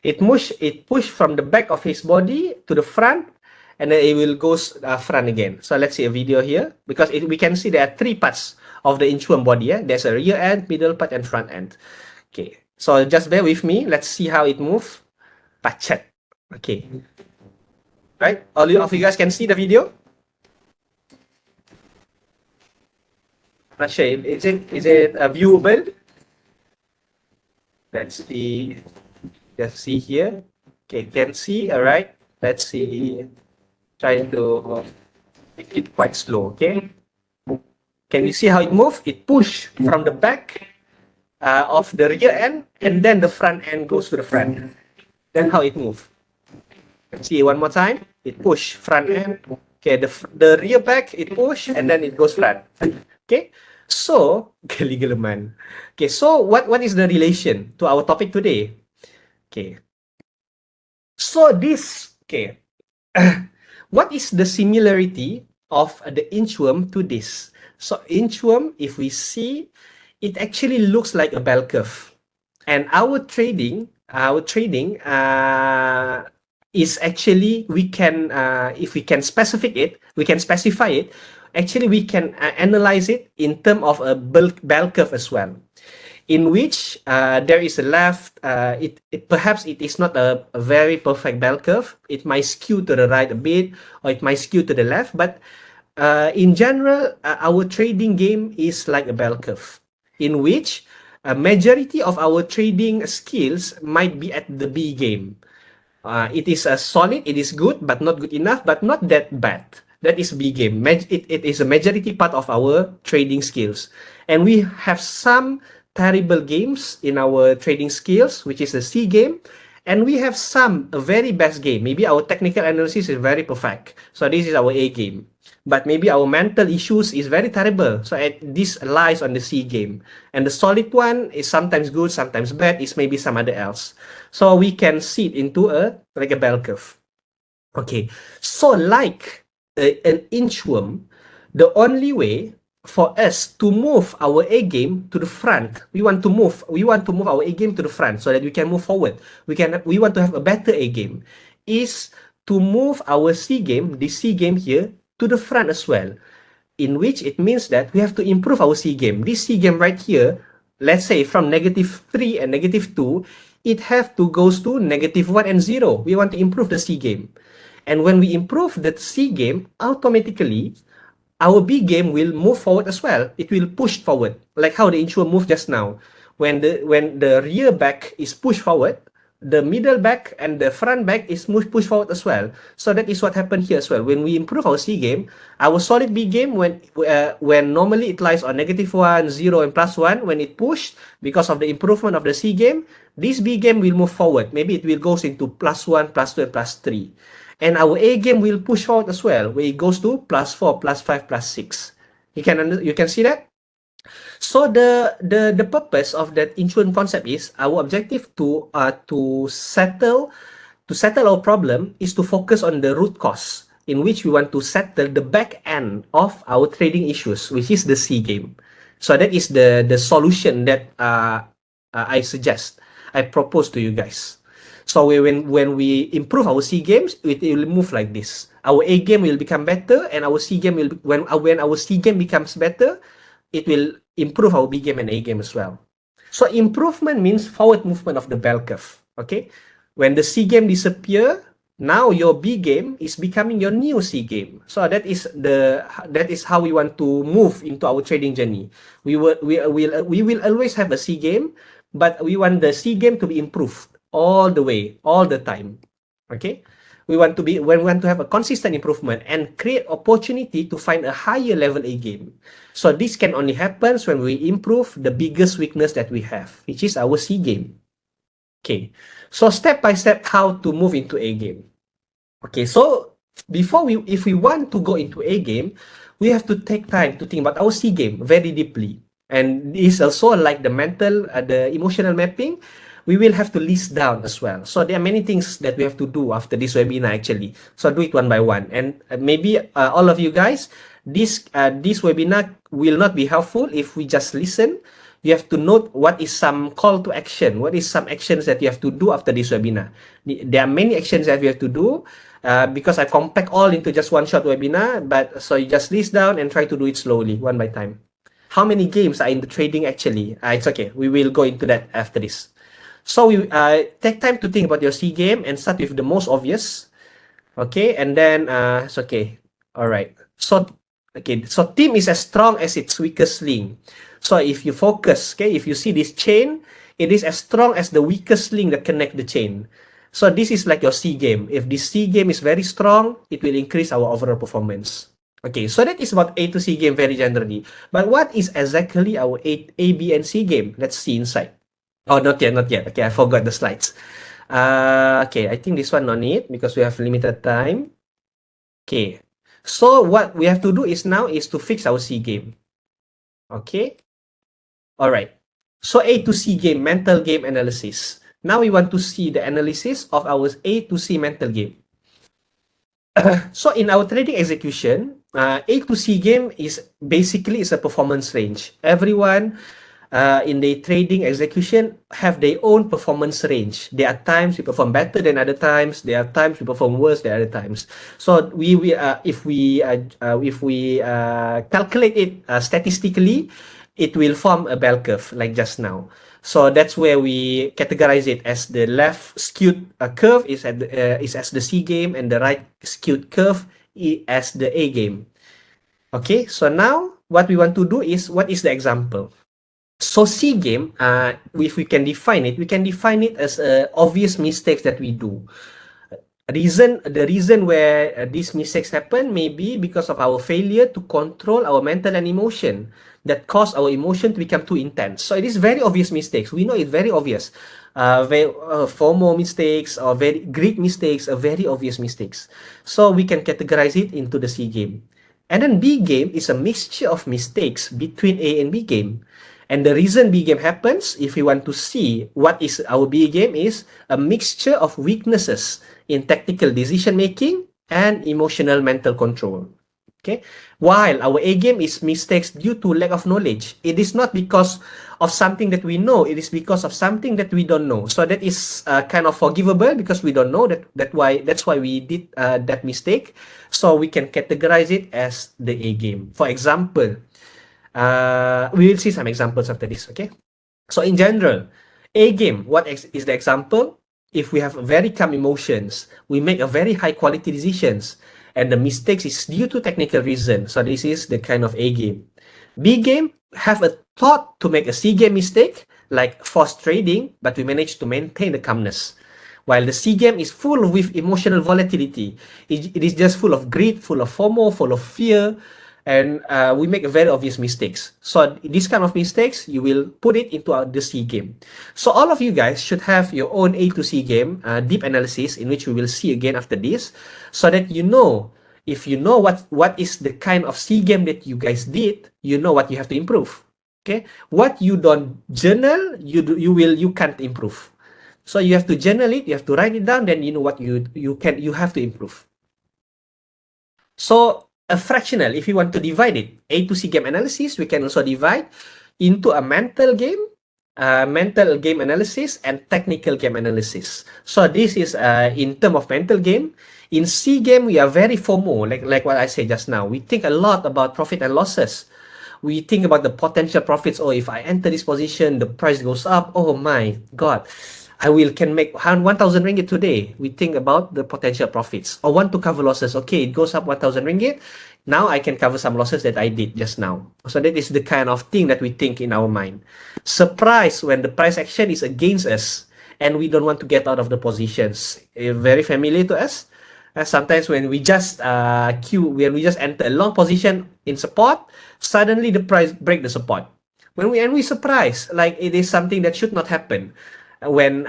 It push from the back of his body to the front, and then it will go front again. So let's see a video here, because we can see there are 3 parts of the inchworm body. Yeah? There's a rear end, middle part, and front end. Okay, so just bear with me. Let's see how it moves. Pachat. Okay. Right? All of you guys can see the video? Not sure. Is it viewable? Let's see. Just see here. Okay, can see. All right. Let's see. Try to make it quite slow. Okay. Can you see how it moves? It push from the back of the rear end, and then the front end goes to the front. Then how it moves. See one more time. It push front end. Okay, the rear back it push, and then it goes front. Okay. So Geligeleman. Okay. So what is the relation to our topic today? Okay. So this okay. What is the similarity of the inchworm to this? So inchworm, if we see, it actually looks like a bell curve. And our trading is actually, we can, if we can specify it. Actually, we can analyze it in terms of a bell curve as well, in which there is a left. Perhaps it is not a very perfect bell curve. It might skew to the right a bit, or it might skew to the left. But in general, our trading game is like a bell curve, in which a majority of our trading skills might be at the B game. It is a solid, it is good, but not good enough, but not that bad. That is B game. It is a majority part of our trading skills. And we have some terrible games in our trading skills, which is the C game. And we have some a very best game. Maybe our technical analysis is very perfect. So this is our A game. But maybe our mental issues is very terrible. So this lies on the C game. And the solid one is sometimes good, sometimes bad. Is maybe some other else. So we can see it into like a bell curve. Okay. So like an inchworm, the only way for us to move our A game to the front, we want to move our A game to the front so that we can move forward. We want to have a better A game, is to move our C game, the C game here, to the front as well, in which it means that we have to improve our C game. This C game right here, let's say from -3 and -2, it have to goes to -1 and 0. We want to improve the C game. And when we improve the C game, automatically our B game will move forward as well. It will push forward, like how the insurer moved just now. When the rear back is pushed forward, the middle back and the front back is pushed forward as well. So that is what happened here as well. When we improve our C game, our solid B game, when normally it lies on -1, 0, and +1, when it pushed because of the improvement of the C game, this B game will move forward. Maybe it will goes into +1, +2, and +3. And our A game will push forward as well, where it goes to +4, +5, +6. You can see that. So the purpose of that insurance concept is our objective to settle our problem is to focus on the root cause, in which we want to settle the back end of our trading issues, which is the C game. So that is the solution that I suggest, I propose to you guys. So when we improve our C games, it will move like this. Our A game will become better, and our C game will, when our C game becomes better, it will improve our B game and A game as well. So improvement means forward movement of the bell curve. Okay, when the C game disappear, now your B game is becoming your new C game. So that is how we want to move into our trading journey. We will always have a C game, but we want the C game to be improved all the way, all the time. Okay, we want to have a consistent improvement and create opportunity to find a higher level A game. So this can only happen when we improve the biggest weakness that we have, which is our C game. Okay, so step by step, how to move into A game. Okay, so if we want to go into A game, we have to take time to think about our C game very deeply. And this also, like the emotional mapping, we will have to list down as well. So there are many things that we have to do after this webinar actually. So do it one by one. And maybe all of you guys, this webinar will not be helpful if we just listen. You have to note what is some call to action, what is some actions that you have to do after this webinar. There are many actions that you have to do, because I compact all into just one short webinar, but so you just list down and try to do it slowly, one by time. How many games are in the trading actually? It's okay. We will go into that after this. So we take time to think about your C game and start with the most obvious. Okay, and then it's okay. All right. So team is as strong as its weakest link. So if you focus, okay, if you see this chain, it is as strong as the weakest link that connect the chain. So this is like your C game. If this C game is very strong, it will increase our overall performance. Okay, so that is about A to C game very generally. But what is exactly our A, B, and C game? Let's see inside. Oh, not yet, not yet. Okay, I forgot the slides. Okay, I think this one no need because we have limited time. Okay, so what we have to do is to fix our C game. Okay, all right. So A to C game, mental game analysis. Now we want to see the analysis of our A to C mental game. So in our trading execution, A to C game is basically is a performance range. Everyone in the trading execution have their own performance range. There are times we perform better than other times. There are times we perform worse than other times. So if we calculate it statistically, it will form a bell curve like just now. So that's where we categorize it as the left skewed curve is as the C game, and the right skewed curve as the A game. Okay, so now what we want to do is, what is the example? So C game, if we can define it, we can define it as obvious mistakes that we do. The reason where these mistakes happen may be because of our failure to control our mental and emotion that cause our emotion to become too intense. So it is very obvious mistakes. We know it's very obvious. FOMO mistakes or very great mistakes are very obvious mistakes. So we can categorize it into the C game. And then B game is a mixture of mistakes between A and B game. And the reason B game happens, if we want to see what is our B game, is a mixture of weaknesses in tactical decision making and emotional mental control. Okay, while our A game is mistakes due to lack of knowledge. It is not because of something that we know, it is because of something that we don't know. So that is kind of forgivable because we don't know that's why we did that mistake. So we can categorize it as the A game. For example, we will see some examples after this. Okay, so in general, A game, is the example? If we have very calm emotions, we make a very high quality decisions, and the mistakes is due to technical reason. So this is the kind of A game. B game, have a thought to make a C game mistake, like forced trading, but we manage to maintain the calmness. While the C game is full with emotional volatility. It is just full of greed, full of FOMO, full of fear, and we make very obvious mistakes. So these kind of mistakes, you will put it into the C game. So all of you guys should have your own A to C game, deep analysis, in which we will see again after this, so that you know, if you know what is the kind of C game that you guys did, you know what you have to improve. Okay, what you don't journal, you can't improve. So you have to journal it, you have to write it down, then you know what you have to improve. So a fractional, if you want to divide it, A to C game analysis, we can also divide into a mental game analysis, and technical game analysis. So this is in term of mental game. In C game, we are very FOMO, like what I said just now. We think a lot about profit and losses. We think about the potential profits. Oh, if I enter this position, the price goes up. Oh my God, can make 1,000 ringgit today. We think about the potential profits. Or want to cover losses. Okay, it goes up 1,000 ringgit. Now I can cover some losses that I did just now. So that is the kind of thing that we think in our mind. Surprise when the price action is against us and we don't want to get out of the positions. Very familiar to us. Sometimes when we just when we just enter a long position in support, suddenly the price break the support. We surprise, like it is something that should not happen. When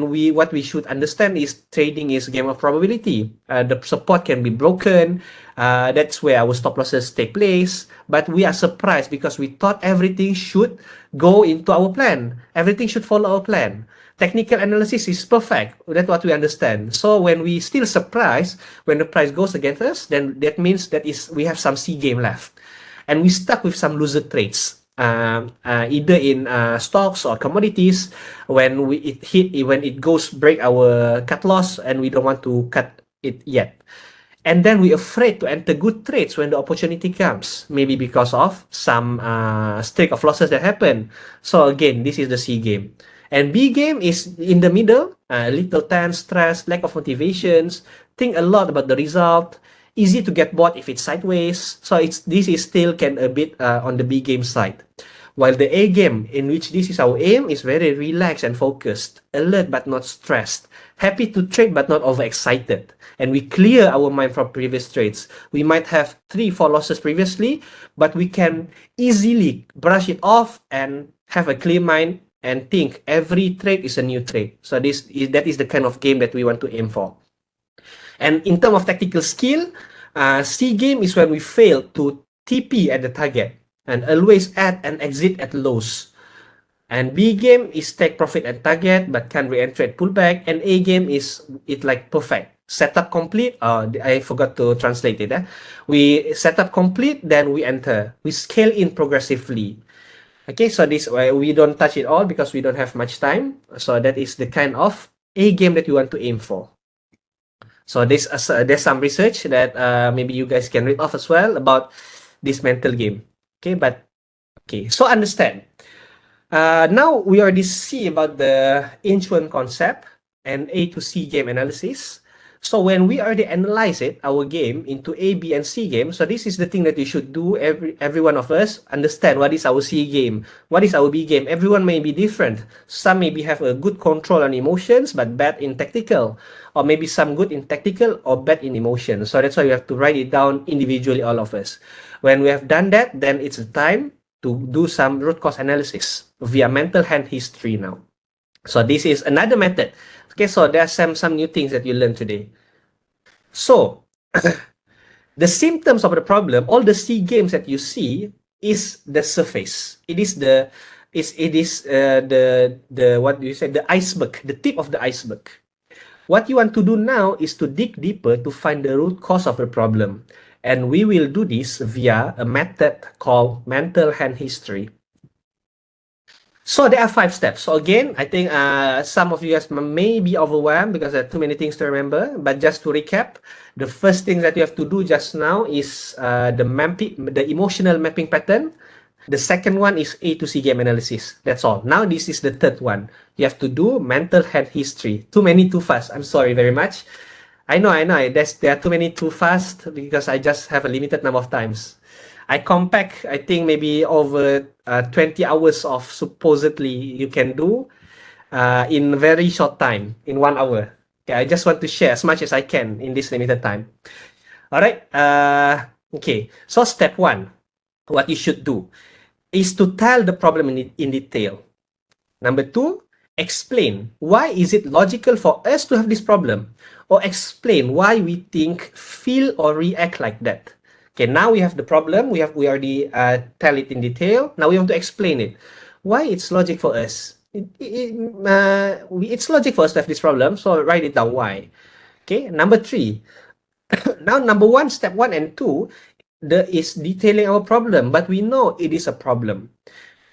we what we should understand is trading is a game of probability. The support can be broken. That's where our stop losses take place. But we are surprised because we thought everything should go into our plan. Everything should follow our plan. Technical analysis is perfect. That's what we understand. So when we still surprised when the price goes against us, then that means that is we have some C game left, and we stuck with some loser trades. Either in stocks or commodities, when it goes break our cut loss and we don't want to cut it yet, and then we're afraid to enter good trades when the opportunity comes, maybe because of some streak of losses that happen. So again, this is the C game. And B game is in the middle, little tense, stress, lack of motivations, think a lot about the result, easy to get bought if it's sideways. So this is still can a bit on the B game side. While the A game, in which this is our aim, is very relaxed and focused, alert but not stressed, happy to trade but not overexcited. And we clear our mind from previous trades. We might have 3-4 losses previously, but we can easily brush it off and have a clear mind and think every trade is a new trade. So that is the kind of game that we want to aim for. And in terms of tactical skill, C game is when we fail to TP at the target and always add and exit at lows. And B game is take profit at target but can re-enter at pullback. And A game is it like perfect. Setup complete. I forgot to translate it. We setup complete, then we enter. We scale in progressively. Okay, so this way we don't touch it all because we don't have much time. So that is the kind of a game that you want to aim for. So there's some research that maybe you guys can read off as well about this mental game. Okay, but okay, so understand. Now we already see about the inch-one concept and A to C game analysis. So when we already analyze it, our game into A, B, and C game, so this is the thing that you should do. Every one of us understand what is our C game, what is our B game. Everyone may be different. Some maybe have a good control on emotions, but bad in tactical, or maybe some good in tactical or bad in emotion. So that's why we have to write it down individually, all of us. When we have done that, then it's time to do some root cause analysis via mental health history now. So this is another method. Okay, so there are some new things that you learn today. So the symptoms of the problem, all the C games that you see is the surface. It is the what do you say, the iceberg, the tip of the iceberg. What you want to do now is to dig deeper to find the root cause of the problem. And we will do this via a method called mental health history. So there are 5 steps. So again, I think some of you guys may be overwhelmed because there are too many things to remember. But just to recap, the first thing that you have to do just now is the emotional mapping pattern. The second one is A to C game analysis. That's all. Now this is the third one. You have to do mental health history. Too many, too fast. I'm sorry very much. I know. There are too many too fast because I just have a limited number of times. I compact, I think maybe over 20 hours of supposedly you can do in very short time, in 1 hour. Okay, I just want to share as much as I can in this limited time. All right. Okay. So step one, what you should do is to tell the problem in detail. Number two, explain why is it logical for us to have this problem, or explain why we think, feel, or react like that. Okay, now we have the problem. We already tell it in detail. Now we want to explain it. Why it's logic for us. It's logic for us to have this problem. So write it down why. Okay, number three. Now number one, step one and two, is detailing our problem, but we know it is a problem.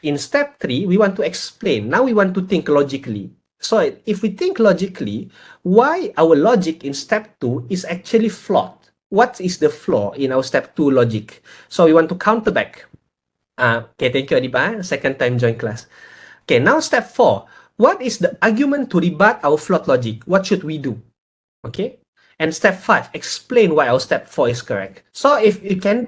In step 3, we want to explain. Now we want to think logically. So if we think logically, why our logic in step 2 is actually flawed? What is the flaw in our step 2 logic? So we want to counter back. Okay, thank you, Adiba. Second time join class. Okay, now step 4. What is the argument to rebut our flawed logic? What should we do? Okay. And step 5, explain why our step 4 is correct. So if you can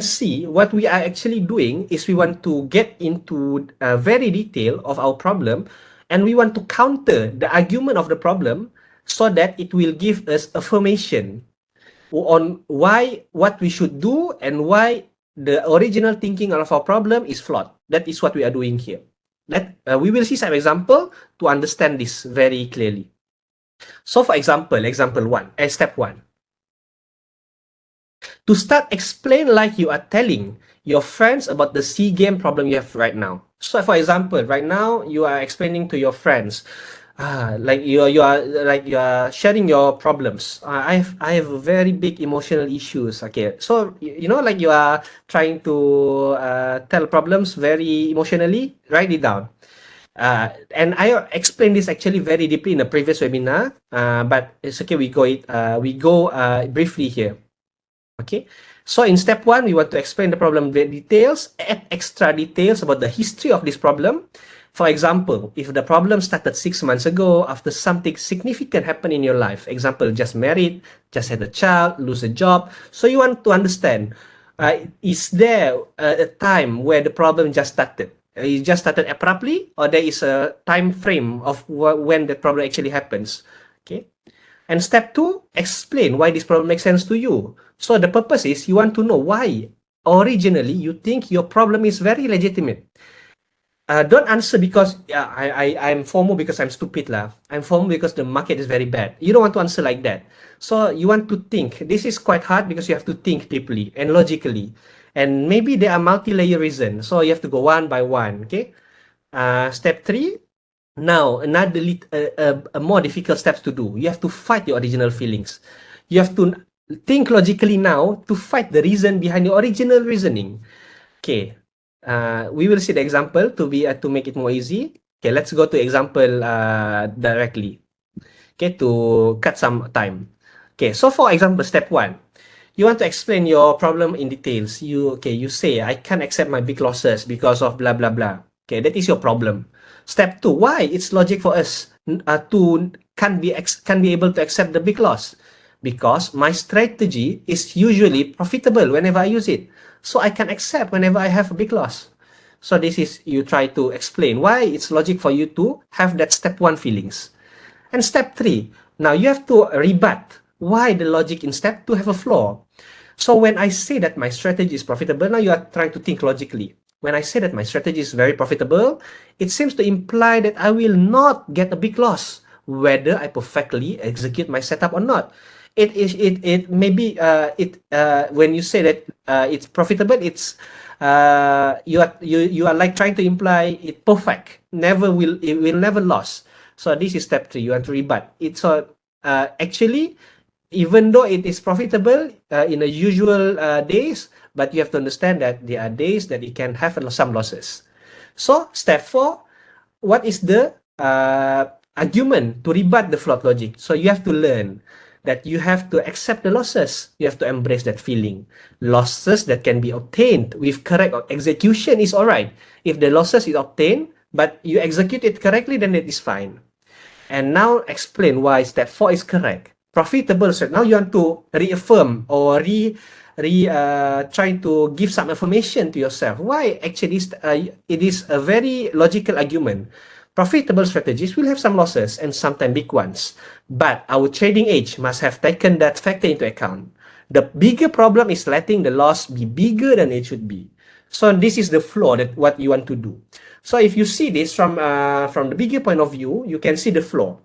see, what we are actually doing is we want to get into very detail of our problem, and we want to counter the argument of the problem so that it will give us affirmation on what we should do and why the original thinking of our problem is flawed. That is what we are doing here. We will see some example to understand this very clearly. So for example, step 1. To start, explain like you are telling your friends about the C game problem you have right now. So for example, right now you are explaining to your friends, like you are sharing your problems. I have very big emotional issues. Okay, so like you are trying to tell problems very emotionally. Write it down. And I explained this actually very deeply in a previous webinar, but it's okay. We go briefly here. Okay, so in step 1, we want to explain the problem with details, add extra details about the history of this problem. For example, if the problem started 6 months ago after something significant happened in your life, example, just married, just had a child, lose a job. So you want to understand, is there a time where the problem just started? It just started abruptly, or there is a time frame of when the problem actually happens. Okay. And step 2, explain why this problem makes sense to you. So the purpose is you want to know why originally you think your problem is very legitimate. Don't answer because I'm FOMO because I'm stupid lah. I'm FOMO because the market is very bad. You don't want to answer like that. So you want to think. This is quite hard because you have to think deeply and logically. And maybe there are multi-layer reasons. So you have to go one by one. Okay. Step 3, Now, another a more difficult steps to do. You have to fight your original feelings. You have to think logically now to fight the reason behind your original reasoning. Okay, we will see the example to make it more easy. Okay, let's go to example directly. Okay, to cut some time. Okay, so for example, step one, you want to explain your problem in details. You say I can't accept my big losses because of blah blah blah. Okay, that is your problem. Step two, why it's logic for us to can be able to accept the big loss, because my strategy is usually profitable whenever I use it, so I can accept whenever I have a big loss. So this is you try to explain why it's logic for you to have that step one feelings. And step three, now you have to rebut why the logic in step two have a flaw. So when I say that my strategy is profitable, now you are trying to think logically. When I say that my strategy is very profitable, it seems to imply that I will not get a big loss, whether I perfectly execute my setup or not. It maybe when you say that it's profitable, you are like trying to imply it perfect, it will never lose. So this is step three. You want to rebut. It's actually, even though it is profitable in the usual days, but you have to understand that there are days that it can have some losses. So step four, what is the argument to rebut the flawed logic? So you have to learn that you have to accept the losses. You have to embrace that feeling. Losses that can be obtained with correct execution is all right. If the losses is obtained, but you execute it correctly, then it is fine. And now explain why step four is correct. Profitable. So now you want to reaffirm or trying to give some information to yourself. Why actually it is a very logical argument. Profitable strategies will have some losses and sometimes big ones, but our trading edge must have taken that factor into account. The bigger problem is letting the loss be bigger than it should be. So this is the flaw that what you want to do. So if you see this from the bigger point of view, you can see the flaw.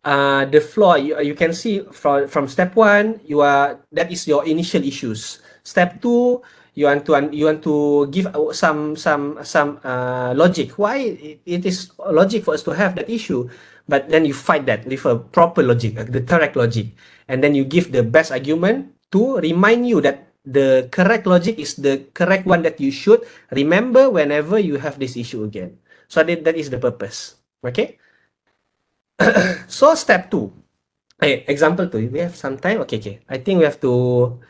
The flaw you can see from step one, that is your initial issues. Step two, you want to give some logic why it is logic for us to have that issue, but then you fight that with a proper logic, the correct logic, and then you give the best argument to remind you that the correct logic is the correct one that you should remember whenever you have this issue again. So that is the purpose. Okay. So step two. Example two. We have some time. Okay. I think we have to.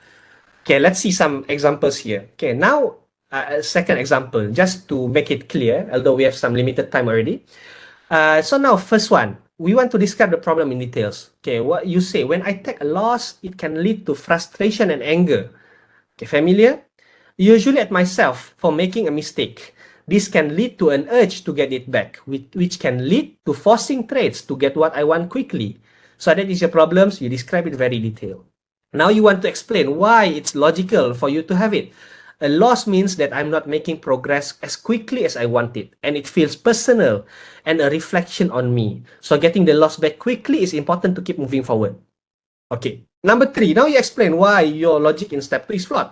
Okay, let's see some examples here. Okay, now second example, just to make it clear, although we have some limited time already. So now first one, we want to describe the problem in details. Okay, what you say, when I take a loss, it can lead to frustration and anger. Okay, familiar? Usually at myself for making a mistake. This can lead to an urge to get it back, which can lead to forcing trades to get what I want quickly. So that is your problems. You describe it very detailed. Now you want to explain why it's logical for you to have it. A loss means that I'm not making progress as quickly as I want it, and it feels personal and a reflection on me. So getting the loss back quickly is important to keep moving forward. Okay. Number three, now you explain why your logic in step two is flawed.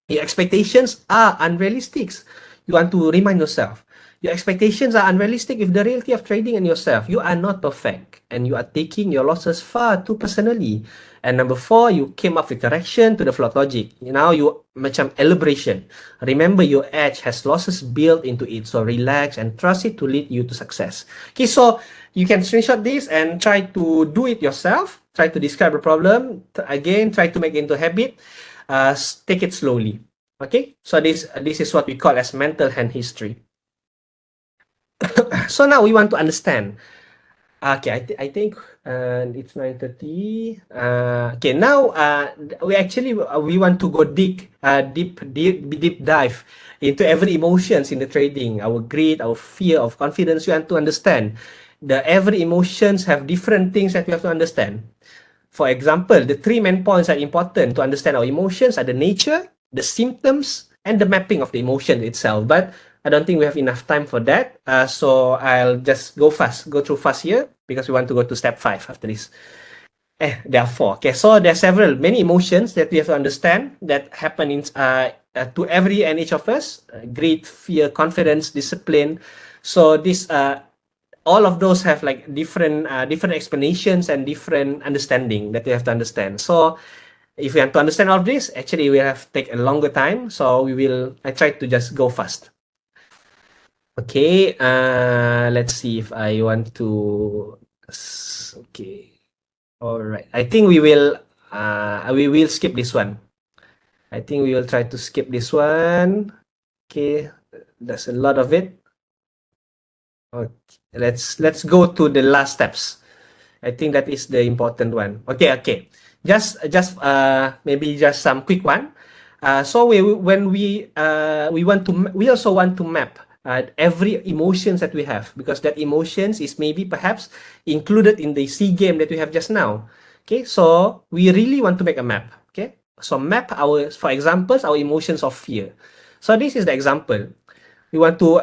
Your expectations are unrealistic. You want to remind yourself. Your expectations are unrealistic with the reality of trading and yourself. You are not perfect, and you are taking your losses far too personally. And number four, you came up with correction to the flawed logic. Now you macam elaboration. Remember, your edge has losses built into it, so relax and trust it to lead you to success. Okay, so you can screenshot this and try to do it yourself. Try to describe the problem. Again, try to make it into a habit. Take it slowly. Okay, so this is what we call as mental hand history. So now we want to understand. Okay, I think it's 9:30. Okay, now we want to go deep dive into every emotions in the trading. Our greed, our fear of confidence. We want to understand the every emotions have different things that we have to understand. For example, the three main points are important to understand our emotions are the nature, the symptoms, and the mapping of the emotion itself. But I don't think we have enough time for that. So I'll just go through fast here because we want to go to step 5 after this. There are 4. Okay, so there are many emotions that we have to understand that happen to every and each of us. Greed, fear, confidence, discipline. So this all of those have like different different explanations and different understanding that you have to understand. So if we want to understand all of this, actually we have to take a longer time. So I try to just go fast. Okay, let's see if I want to. Okay, all right. I think we will skip this one. I think we will try to skip this one. Okay, there's a lot of it. Okay, let's go to the last steps. I think that is the important one. Okay. Just maybe just some quick one. So when we also want to map every emotions that we have, because that emotions is maybe perhaps included in the C game that we have just now. Okay, so we really want to make a map. Okay, so map for examples, our emotions of fear. So this is the example. We want to,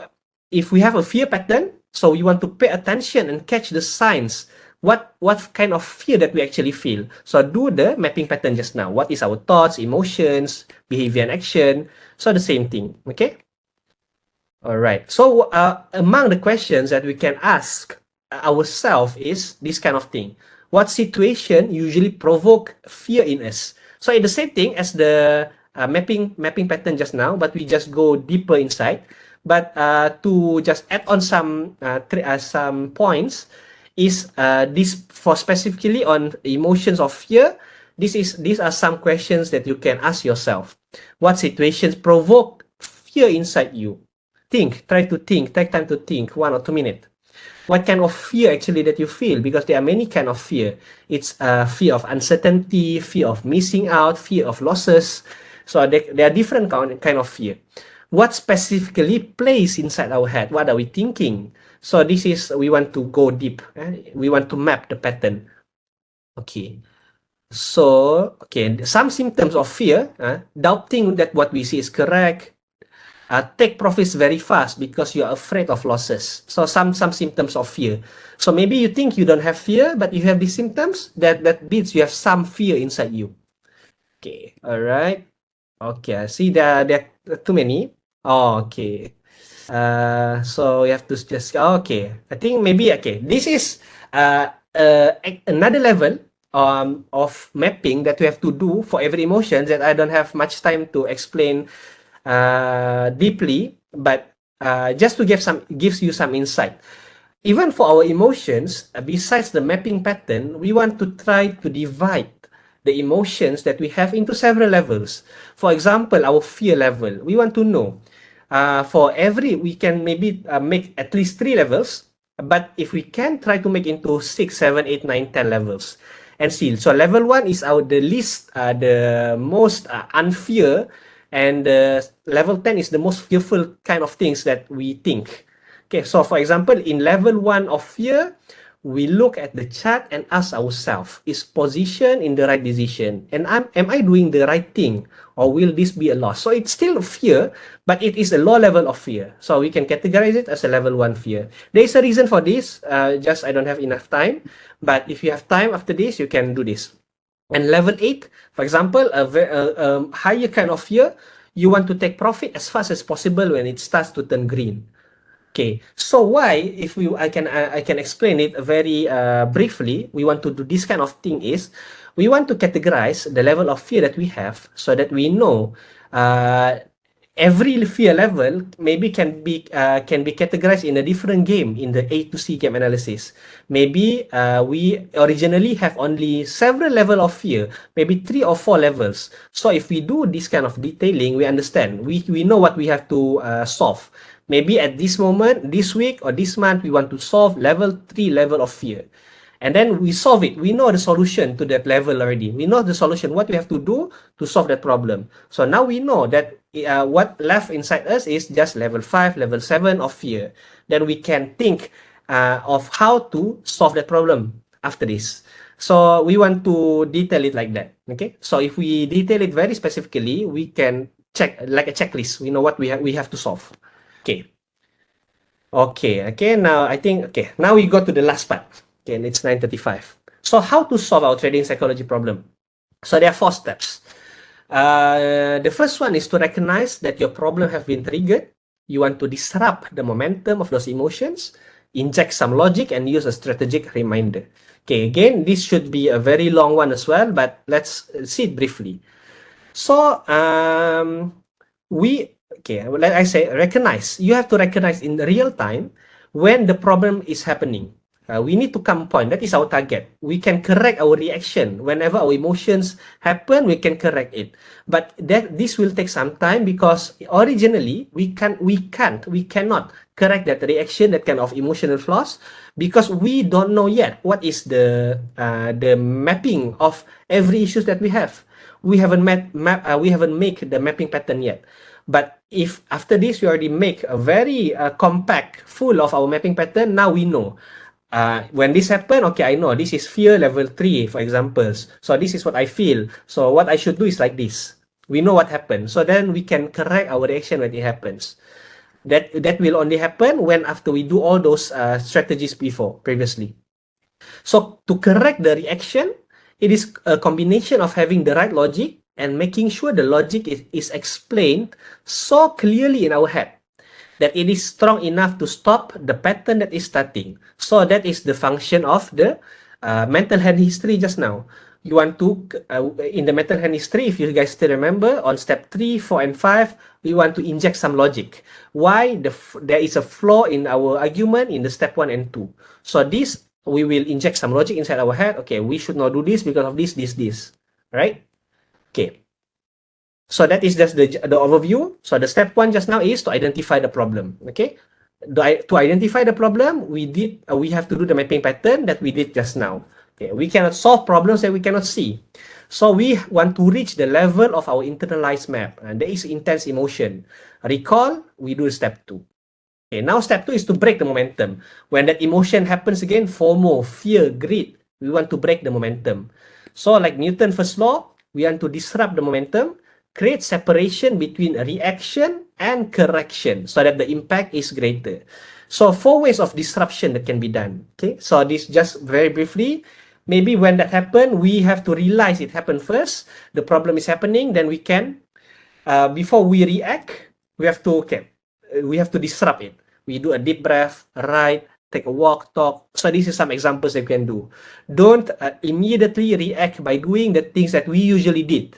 if we have a fear pattern, so we want to pay attention and catch the signs. What kind of fear that we actually feel. So do the mapping pattern just now. What is our thoughts, emotions, behavior, and action? So the same thing. Okay. All right. So among the questions that we can ask ourselves is this kind of thing. What situation usually provoke fear in us? So it's the same thing as the mapping pattern just now, but we just go deeper inside. But to just add on some points is this for specifically on emotions of fear. These are some questions that you can ask yourself. What situations provoke fear inside you? Try to think, take time to think, 1 or 2 minutes. What kind of fear actually that you feel? Because there are many kind of fear. It's fear of uncertainty, fear of missing out, fear of losses. So there are different kind of fear. What specifically plays inside our head? What are we thinking? So this is, we want to go deep. We want to map the pattern. Okay. So, okay, some symptoms of fear, doubting that what we see is correct, take profits very fast because you are afraid of losses. So some symptoms of fear. So maybe you think you don't have fear, but you have these symptoms that means you have some fear inside you. Okay, all right. Okay, I see there are too many. Oh, okay. So you have to just okay. I think maybe okay. This is another level of mapping that we have to do for every emotion that I don't have much time to explain deeply, but just to gives you some insight. Even for our emotions, besides the mapping pattern, we want to try to divide the emotions that we have into several levels. For example, our fear level, we want to know. For every, we can maybe make at least 3 levels, but if we can try to make into 6, 7, 8, 9, 10 levels and see. So level 1 is the least, the most unfear, and level 10 is the most fearful kind of things that we think. Okay, so for example, in level 1 of fear, we look at the chart and ask ourselves, is position in the right decision? And am I doing the right thing? Or will this be a loss? So it's still fear, but it is a low level of fear. So we can categorize it as a level 1 fear. There is a reason for this, just I don't have enough time. But if you have time after this, you can do this. And level 8, for example, a higher kind of fear, you want to take profit as fast as possible when it starts to turn green. Okay, so why, if I can explain it very briefly, we want to do this kind of thing is, we want to categorize the level of fear that we have so that we know uh, every fear level maybe can be categorized in a different game in the A to C game analysis. Maybe we originally have only several level of fear, maybe 3 or 4 levels. So if we do this kind of detailing, we understand, we know what we have to solve. Maybe at this moment, this week or this month, we want to solve level 3 level of fear. And then we solve it. We know the solution to that level already. We know the solution, what we have to do to solve that problem. So now we know that what left inside us is just level 5, level 7 of fear. Then we can think of how to solve that problem after this. So we want to detail it like that. Okay. So if we detail it very specifically, we can check like a checklist. We know what we have to solve. Okay. Okay. Now I think, okay, now we go to the last part. Okay, and it's 9:35. So how to solve our trading psychology problem? So there are 4 steps. The first one is to recognize that your problem have been triggered. You want to disrupt the momentum of those emotions. inject some logic and use a strategic reminder. Okay, again, this should be a very long one as well, but let's see it briefly. So, like I say, recognize. You have to recognize in real time when the problem is happening. We need to come point. That is our target. We can correct our reaction whenever our emotions happen. We can correct it, but this will take some time because originally we cannot correct that reaction, that kind of emotional flaws, because we don't know yet what is the mapping of every issues that we have. We haven't we haven't make the mapping pattern yet. But if after this we already make a very compact full of our mapping pattern, now we know when this happen, okay, I know this is fear level 3, for examples. So this is what I feel. So what I should do is like this. We know what happened. So then we can correct our reaction when it happens. That will only happen when after we do all those strategies previously. So to correct the reaction, it is a combination of having the right logic and making sure the logic is explained so clearly in our head that it is strong enough to stop the pattern that is starting. So that is the function of the mental hand history just now. You want to, in the mental hand history, if you guys still remember, on step 3, 4, and 5, we want to inject some logic. Why there is a flaw in our argument in the step 1 and 2. So this, we will inject some logic inside our head. Okay, we should not do this because of this. Right? Okay. So that is just the overview. So the step 1 just now is to identify the problem. Okay. To identify the problem, we have to do the mapping pattern that we did just now. Okay. We cannot solve problems that we cannot see. So we want to reach the level of our internalized map, and there is intense emotion. Recall, we do step 2. Okay, now step 2 is to break the momentum. When that emotion happens again, FOMO, fear, greed, we want to break the momentum. So like Newton's first law, we want to disrupt the momentum, create separation between reaction and correction so that the impact is greater. So 4 ways of disruption that can be done. Okay, so this just very briefly. Maybe when that happens, we have to realize it happened first. The problem is happening, then we can, before we react, we have to disrupt it. We do a deep breath, write, take a walk, talk. So this is some examples that you can do. Don't immediately react by doing the things that we usually did.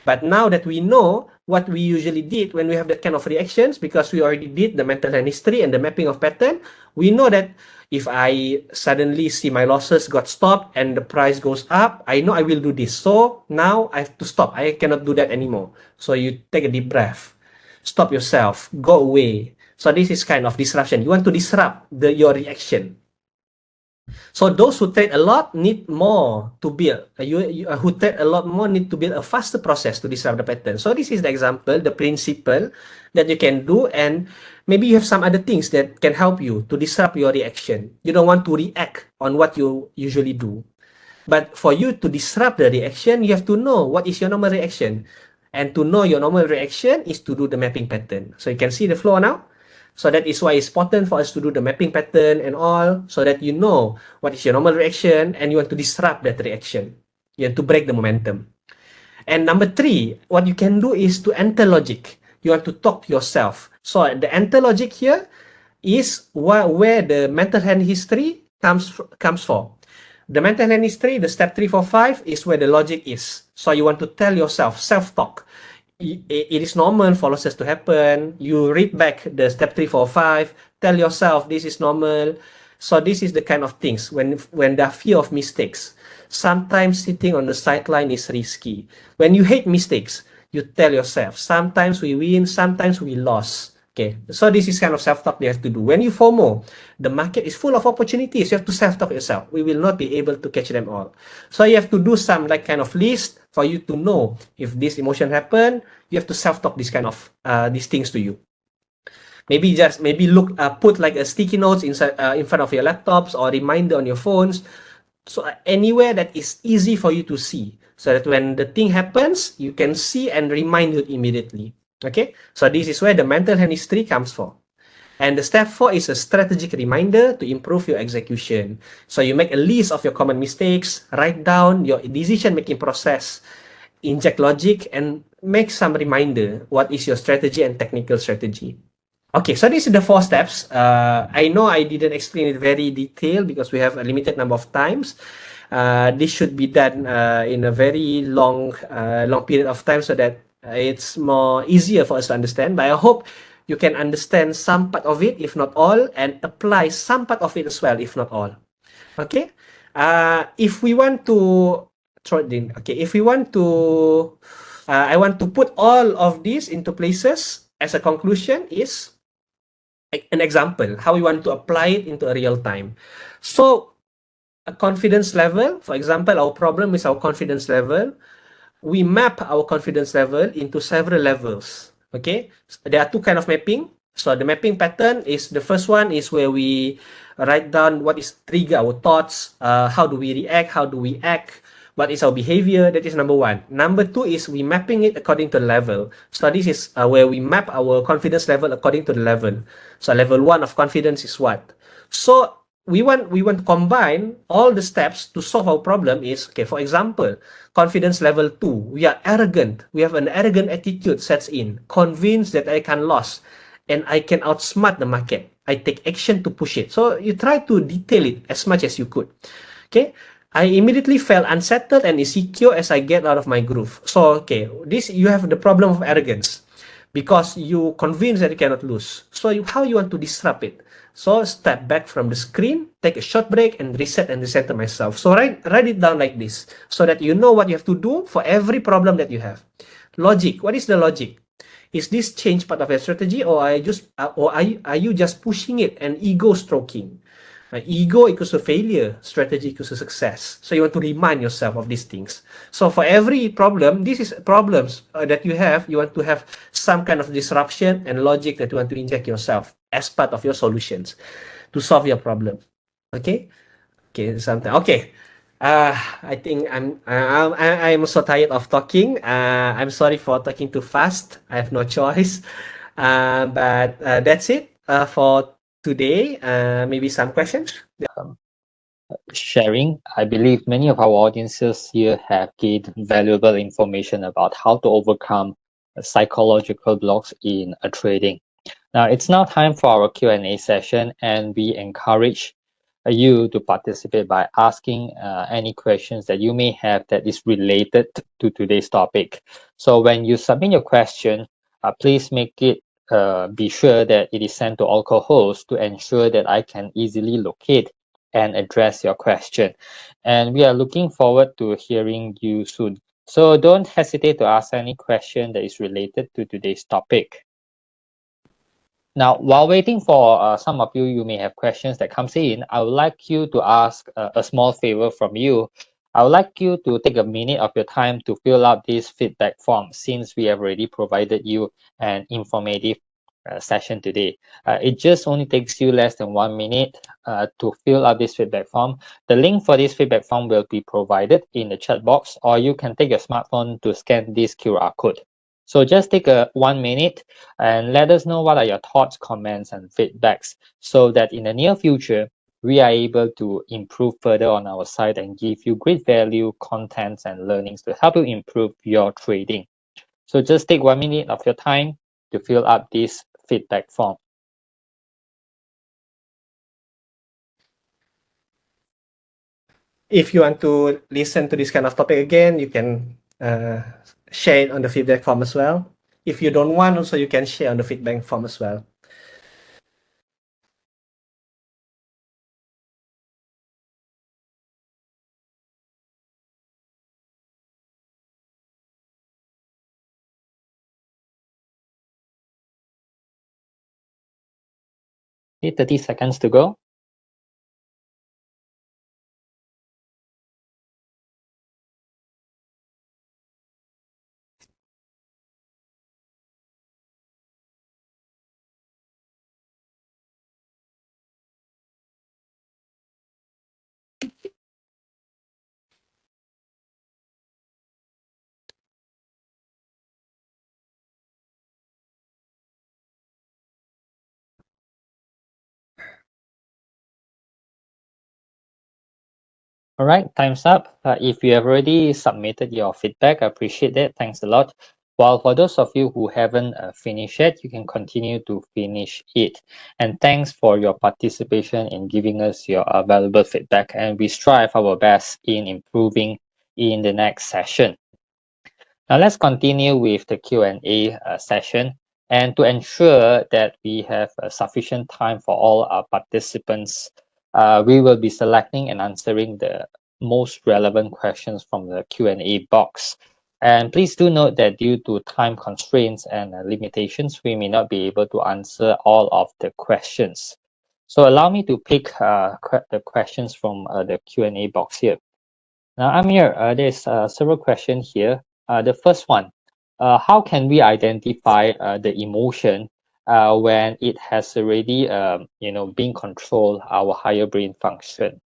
But now that we know what we usually did when we have that kind of reactions, because we already did the mental health history and the mapping of pattern, we know that if I suddenly see my losses got stopped and the price goes up, I know I will do this. So now I have to stop. I cannot do that anymore. So you take a deep breath, stop yourself, go away. So this is kind of disruption. You want to disrupt your reaction. So those who trade a lot need more to build. Who trade a lot more need to build a faster process to disrupt the pattern. So this is the example, the principle that you can do, and maybe you have some other things that can help you to disrupt your reaction. You don't want to react on what you usually do. But for you to disrupt the reaction, you have to know what is your normal reaction. And to know your normal reaction is to do the mapping pattern. So you can see the flow now. So that is why it's important for us to do the mapping pattern and all, so that you know what is your normal reaction and you want to disrupt that reaction. You want to break the momentum. And number 3, what you can do is to enter logic. You want to talk to yourself. So the enter logic here is where the mental health history comes for. The mental health history, the step 3, 4, 5 is where the logic is. So you want to tell yourself, self-talk. It is normal for losses to happen. You read back the step 3, 4, 5, tell yourself this is normal. So this is the kind of things when the fear of mistakes. Sometimes sitting on the sideline is risky. When you hate mistakes, you tell yourself, sometimes we win, sometimes we lose. Okay, so this is kind of self-talk you have to do. When you FOMO, the market is full of opportunities. You have to self-talk yourself. We will not be able to catch them all. So you have to do some like kind of list for you to know if this emotion happen. You have to self-talk this kind of these things to you. Maybe look put like a sticky notes inside in front of your laptops or reminder on your phones. So anywhere that is easy for you to see, so that when the thing happens, you can see and remind you immediately. Okay, so this is where the mental health history comes from. And the step 4 is a strategic reminder to improve your execution. So you make a list of your common mistakes, write down your decision-making process, inject logic, and make some reminder what is your strategy and technical strategy. Okay, so this is the 4 steps. I know I didn't explain it very detailed because we have a limited number of times. This should be done in a very long period of time so that it's more easier for us to understand. But I hope you can understand some part of it, if not all, and apply some part of it as well, if not all. Okay. If we want to if we want to, I want to put all of these into places as a conclusion is an example how we want to apply it into a real time. So a confidence level, for example, our problem is our confidence level. We map our confidence level into several levels. Okay, there are two kind of mapping. So the mapping pattern is the first one is where we write down what is trigger our thoughts, how do we react, how do we act, what is our behavior. That is number one. Number two is we mapping it according to the level. So this is where we map our confidence level according to the level. So level one of confidence is what? So we want to combine all the steps to solve our problem is okay. For example, confidence level 2, we are arrogant, we have an arrogant attitude sets in, convinced that I can lose and I can outsmart the market. I take action to push it. So you try to detail it as much as you could. Okay, I immediately felt unsettled and insecure as I get out of my groove. So okay, this you have the problem of arrogance because you convinced that you cannot lose. So how you want to disrupt it? So step back from the screen, take a short break, and reset and recenter myself. So write it down like this, so that you know what you have to do for every problem that you have. Logic. What is the logic? Is this change part of your strategy, or are you just pushing it and ego stroking? Ego equals to failure, strategy equals to success. So you want to remind yourself of these things. So for every problem, this is problems that you have, you want to have some kind of disruption and logic that you want to inject yourself as part of your solutions to solve your problem. Okay? Okay, something. Okay. I think I'm so tired of talking. I'm sorry for talking too fast. I have no choice. But that's it for today. Maybe some questions. Sharing. I believe many of our audiences here have gained valuable information about how to overcome psychological blocks in trading. Now it's now time for our Q&A session, and we encourage you to participate by asking any questions that you may have that is related to today's topic. So when you submit your question, please make it be sure that it is sent to all co-hosts to ensure that I can easily locate and address your question. And we are looking forward to hearing you soon. So don't hesitate to ask any question that is related to today's topic. Now, while waiting for some of you, you may have questions that comes in. I would like you to ask a small favor from you. I would like you to take a minute of your time to fill out this feedback form since we have already provided you an informative session today. It just only takes you less than 1 minute to fill out this feedback form. The link for this feedback form will be provided in the chat box, or you can take your smartphone to scan this QR code. So just take 1 minute and let us know what are your thoughts, comments, and feedbacks so that in the near future, we are able to improve further on our site and give you great value, contents, and learnings to help you improve your trading. So just take 1 minute of your time to fill up this feedback form. If you want to listen to this kind of topic again, you can share it on the feedback form as well. If you don't want, also you can share on the feedback form as well. Okay, 30 seconds to go. All right, time's up. If you have already submitted your feedback, I appreciate that. Thanks a lot. While for those of you who haven't finished it, you can continue to finish it. And thanks for your participation in giving us your valuable feedback. And we strive our best in improving in the next session. Now let's continue with the Q&A session. And to ensure that we have sufficient time for all our participants, we will be selecting and answering the most relevant questions from the Q&A box. And please do note that due to time constraints and limitations, we may not be able to answer all of the questions. So allow me to pick the questions from the Q&A box here. Now, Amir, there's several questions here. The first one, how can we identify the emotion when it has already, been controlled our higher brain function?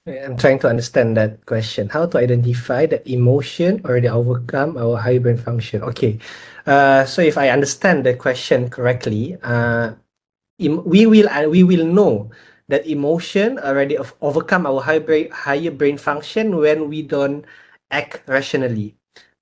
I'm trying to understand that question. How to identify the emotion or the overcome our higher brain function? Okay. So if I understand the question correctly, we will know that emotion already overcome our higher brain function when we don't act rationally.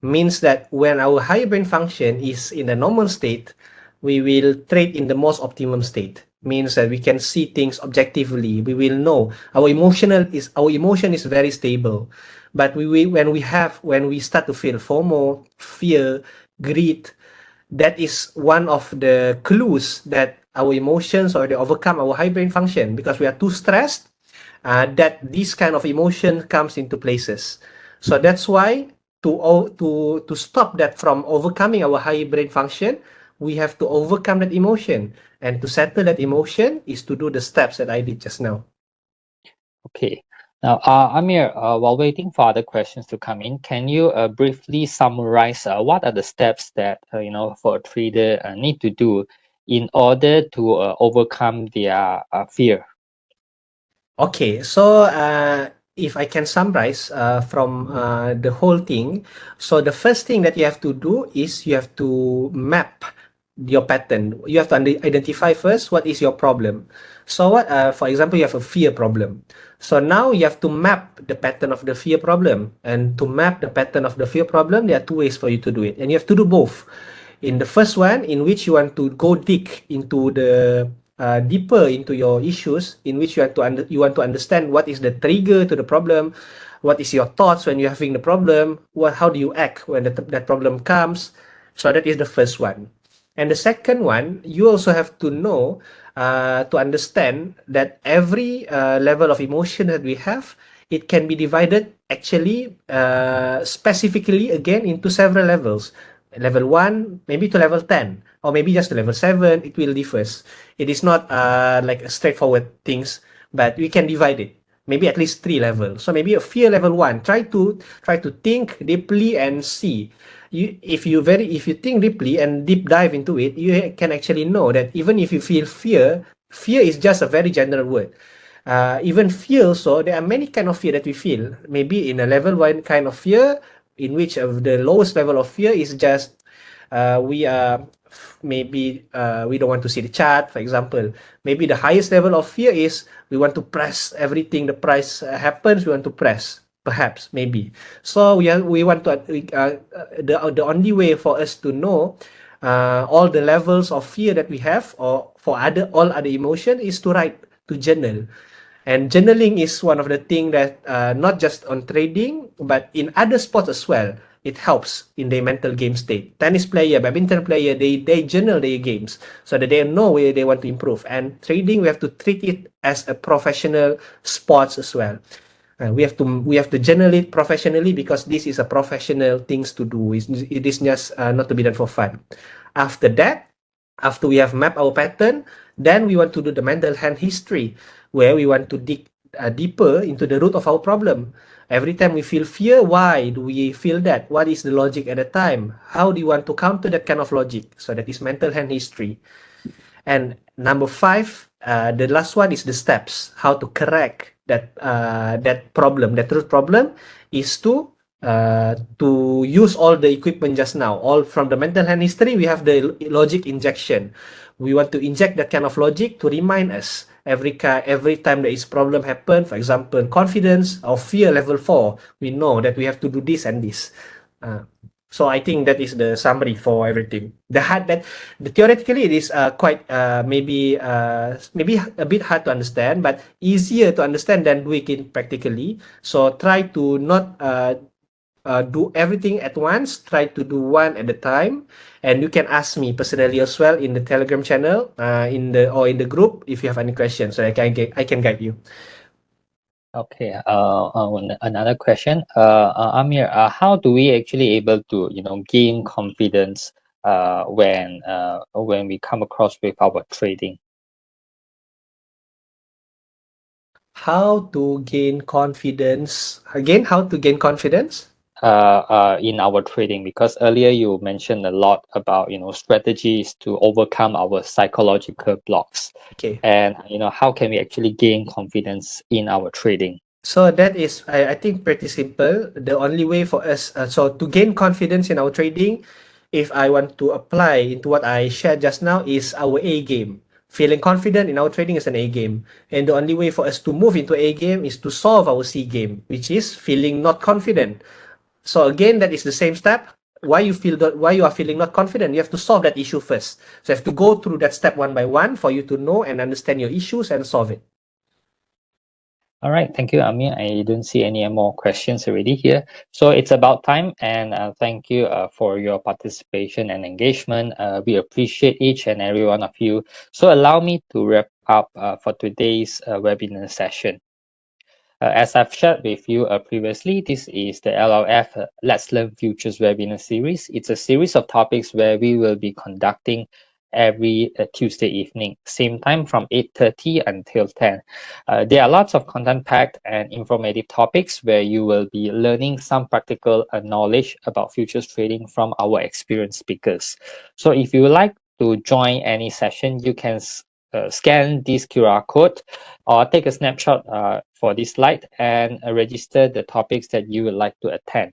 Means that when our higher brain function is in a normal state, we will trade in the most optimum state. Means that we can see things objectively. We will know our emotion is very stable. But when we start to feel FOMO, fear, greed, that is one of the clues that our emotions already overcome our high brain function, because we are too stressed, that this kind of emotion comes into places. So that's why to stop that from overcoming our high brain function, we have to overcome that emotion. And to settle that emotion is to do the steps that I did just now. Okay. Now, Amir, while waiting for other questions to come in, can you briefly summarize what are the steps that for a trader need to do in order to overcome their fear? Okay, so if I can summarize from the whole thing, so the first thing that you have to do is you have to map your pattern. You have to identify first what is your problem. So what, for example, you have a fear problem. So now you have to map the pattern of the fear problem. And to map the pattern of the fear problem, there are two ways for you to do it. And you have to do both. In the first one, in which you want to go deep into the deeper into your issues, in which you want to understand what is the trigger to the problem, what is your thoughts when you're having the problem, how do you act when that problem comes. So that is the first one. And the second one, you also have to know, to understand that every level of emotion that we have, it can be divided actually specifically again into several levels. Level 1, maybe to level 10, or maybe just to level 7, it will differs. It is not like a straightforward things, but we can divide it. Maybe at least 3 levels. So maybe a fear level 1. Try to think deeply and see. If you think deeply and deep dive into it, you can actually know that even if you feel fear is just a very general word. Even fear, so there are many kind of fear that we feel. Maybe in a level 1 kind of fear, in which of the lowest level of fear is just we are maybe we don't want to see the chat, for example. Maybe the highest level of fear is we want to press everything the price happens, we want to press, perhaps, maybe. So we want to the only way for us to know all the levels of fear that we have, or for all other emotion, is to write, to journal. And journaling is one of the things that not just on trading, but in other sports as well. It helps in their mental game state. Tennis player, badminton player, they journal their games so that they know where they want to improve. And trading, we have to treat it as a professional sports as well. We have to journal it professionally, because this is a professional things to do. It is just not to be done for fun. After that, after we have mapped our pattern, then we want to do the mental health history, where we want to dig deeper into the root of our problem. Every time we feel fear, why do we feel that? What is the logic at the time? How do you want to counter that kind of logic? So that is mental health history. And number 5, the last one is the steps. How to correct that problem, that root problem, is to use all the equipment just now. All from the mental health history, we have the logic injection. We want to inject that kind of logic to remind us every time there is problem happen. For example, confidence or fear level 4, we know that we have to do this and this. Uh, so I think that is the summary for everything. The theoretically it is quite maybe a bit hard to understand, but easier to understand than doing it practically. So try to not do everything at once. Try to do one at a time, and you can ask me personally as well in the Telegram channel, in the group if you have any questions. So I can guide you. Okay. Another question. Amir, how do we actually able to, gain confidence when we come across with our trading? How to gain confidence? Again, how to gain confidence? In our trading, because earlier you mentioned a lot about strategies to overcome our psychological blocks, Okay. and how can we actually gain confidence in our trading? So that is, I think, pretty simple. The only way for us, so to gain confidence in our trading, if I want to apply into what I shared just now, is our A game. Feeling confident in our trading is an A game. And the only way for us to move into A game is to solve our C game, which is feeling not confident. So again, that is the same step. Why you are feeling not confident, you have to solve that issue first. So you have to go through that step one by one for you to know and understand your issues and solve it. All right, thank you, Amir. I don't see any more questions already here. So it's about time, and thank you for your participation and engagement. We appreciate each and every one of you. So allow me to wrap up for today's webinar session. As I've shared with you previously, this is the LLF Let's Learn Futures webinar series. It's a series of topics where we will be conducting every Tuesday evening, same time from 8:30 until 10. There are lots of content-packed and informative topics where you will be learning some practical knowledge about futures trading from our experienced speakers. So if you would like to join any session, you can scan this QR code or take a snapshot for this slide and register the topics that you would like to attend.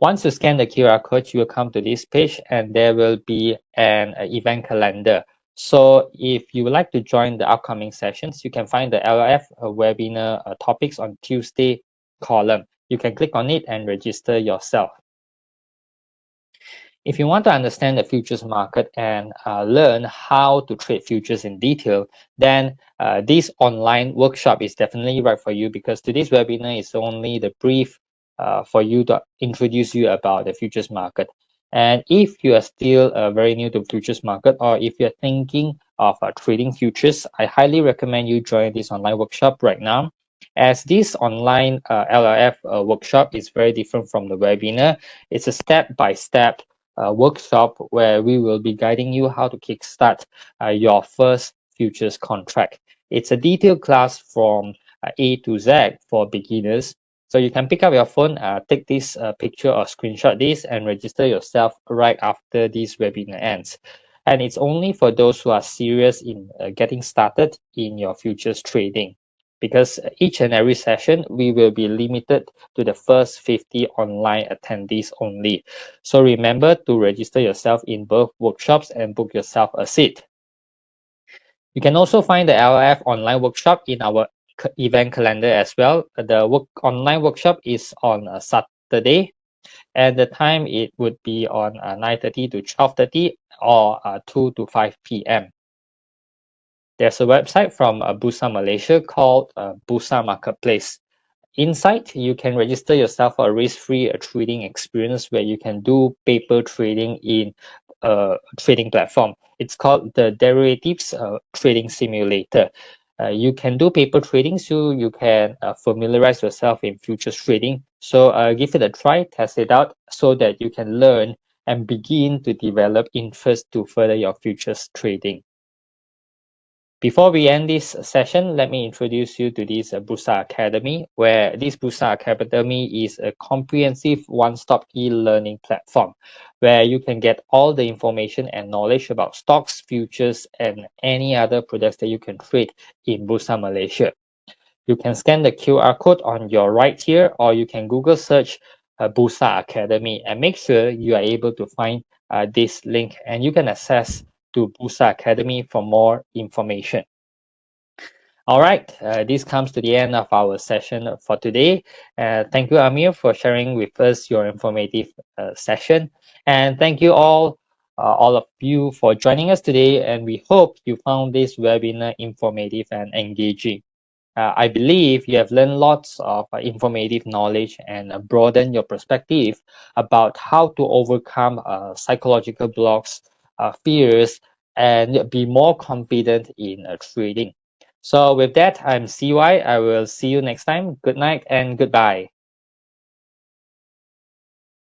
Once you scan the QR code, you will come to this page and there will be an event calendar. So if you would like to join the upcoming sessions, you can find the LF webinar topics on Tuesday column. You can click on it and register yourself. If you want to understand the futures market and learn how to trade futures in detail, then this online workshop is definitely right for you, because today's webinar is only the brief for you to introduce you about the futures market. And if you are still very new to futures market, or if you're thinking of trading futures, I highly recommend you join this online workshop right now, as this online LRF workshop is very different from the webinar. It's a step-by-step workshop where we will be guiding you how to kickstart your first futures contract. It's a detailed class from A to Z for beginners. So you can pick up your phone, take this picture or screenshot this and register yourself right after this webinar ends. And it's only for those who are serious in getting started in your futures trading, because each and every session we will be limited to the first 50 online attendees only. So remember to register yourself in both workshops and book yourself a seat. You can also find the LF online workshop in our event calendar as well. The online workshop is on a Saturday, and the time it would be on 9:30 to 12:30 or 2 to 5 p.m. There's a website from Bursa Malaysia called Bursa Marketplace. Inside, you can register yourself for a risk-free trading experience where you can do paper trading in a trading platform. It's called the Derivatives Trading Simulator. You can do paper trading, so you can familiarize yourself in futures trading. So give it a try, test it out, so that you can learn and begin to develop interest to further your futures trading. Before we end this session, let me introduce you to this Bursa Academy, where this Bursa Academy is a comprehensive one-stop e-learning platform where you can get all the information and knowledge about stocks, futures, and any other products that you can trade in Bursa Malaysia. You can scan the QR code on your right here, or you can Google search Bursa Academy and make sure you are able to find this link, and you can access to Bursa Academy for more information. All right, this comes to the end of our session for today. Thank you, Amir, for sharing with us your informative session. And thank you all of you for joining us today. And we hope you found this webinar informative and engaging. I believe you have learned lots of informative knowledge and broadened your perspective about how to overcome psychological blocks, fears, and be more confident in trading. So with that, I'm CY. I will see you next time. Good night and goodbye.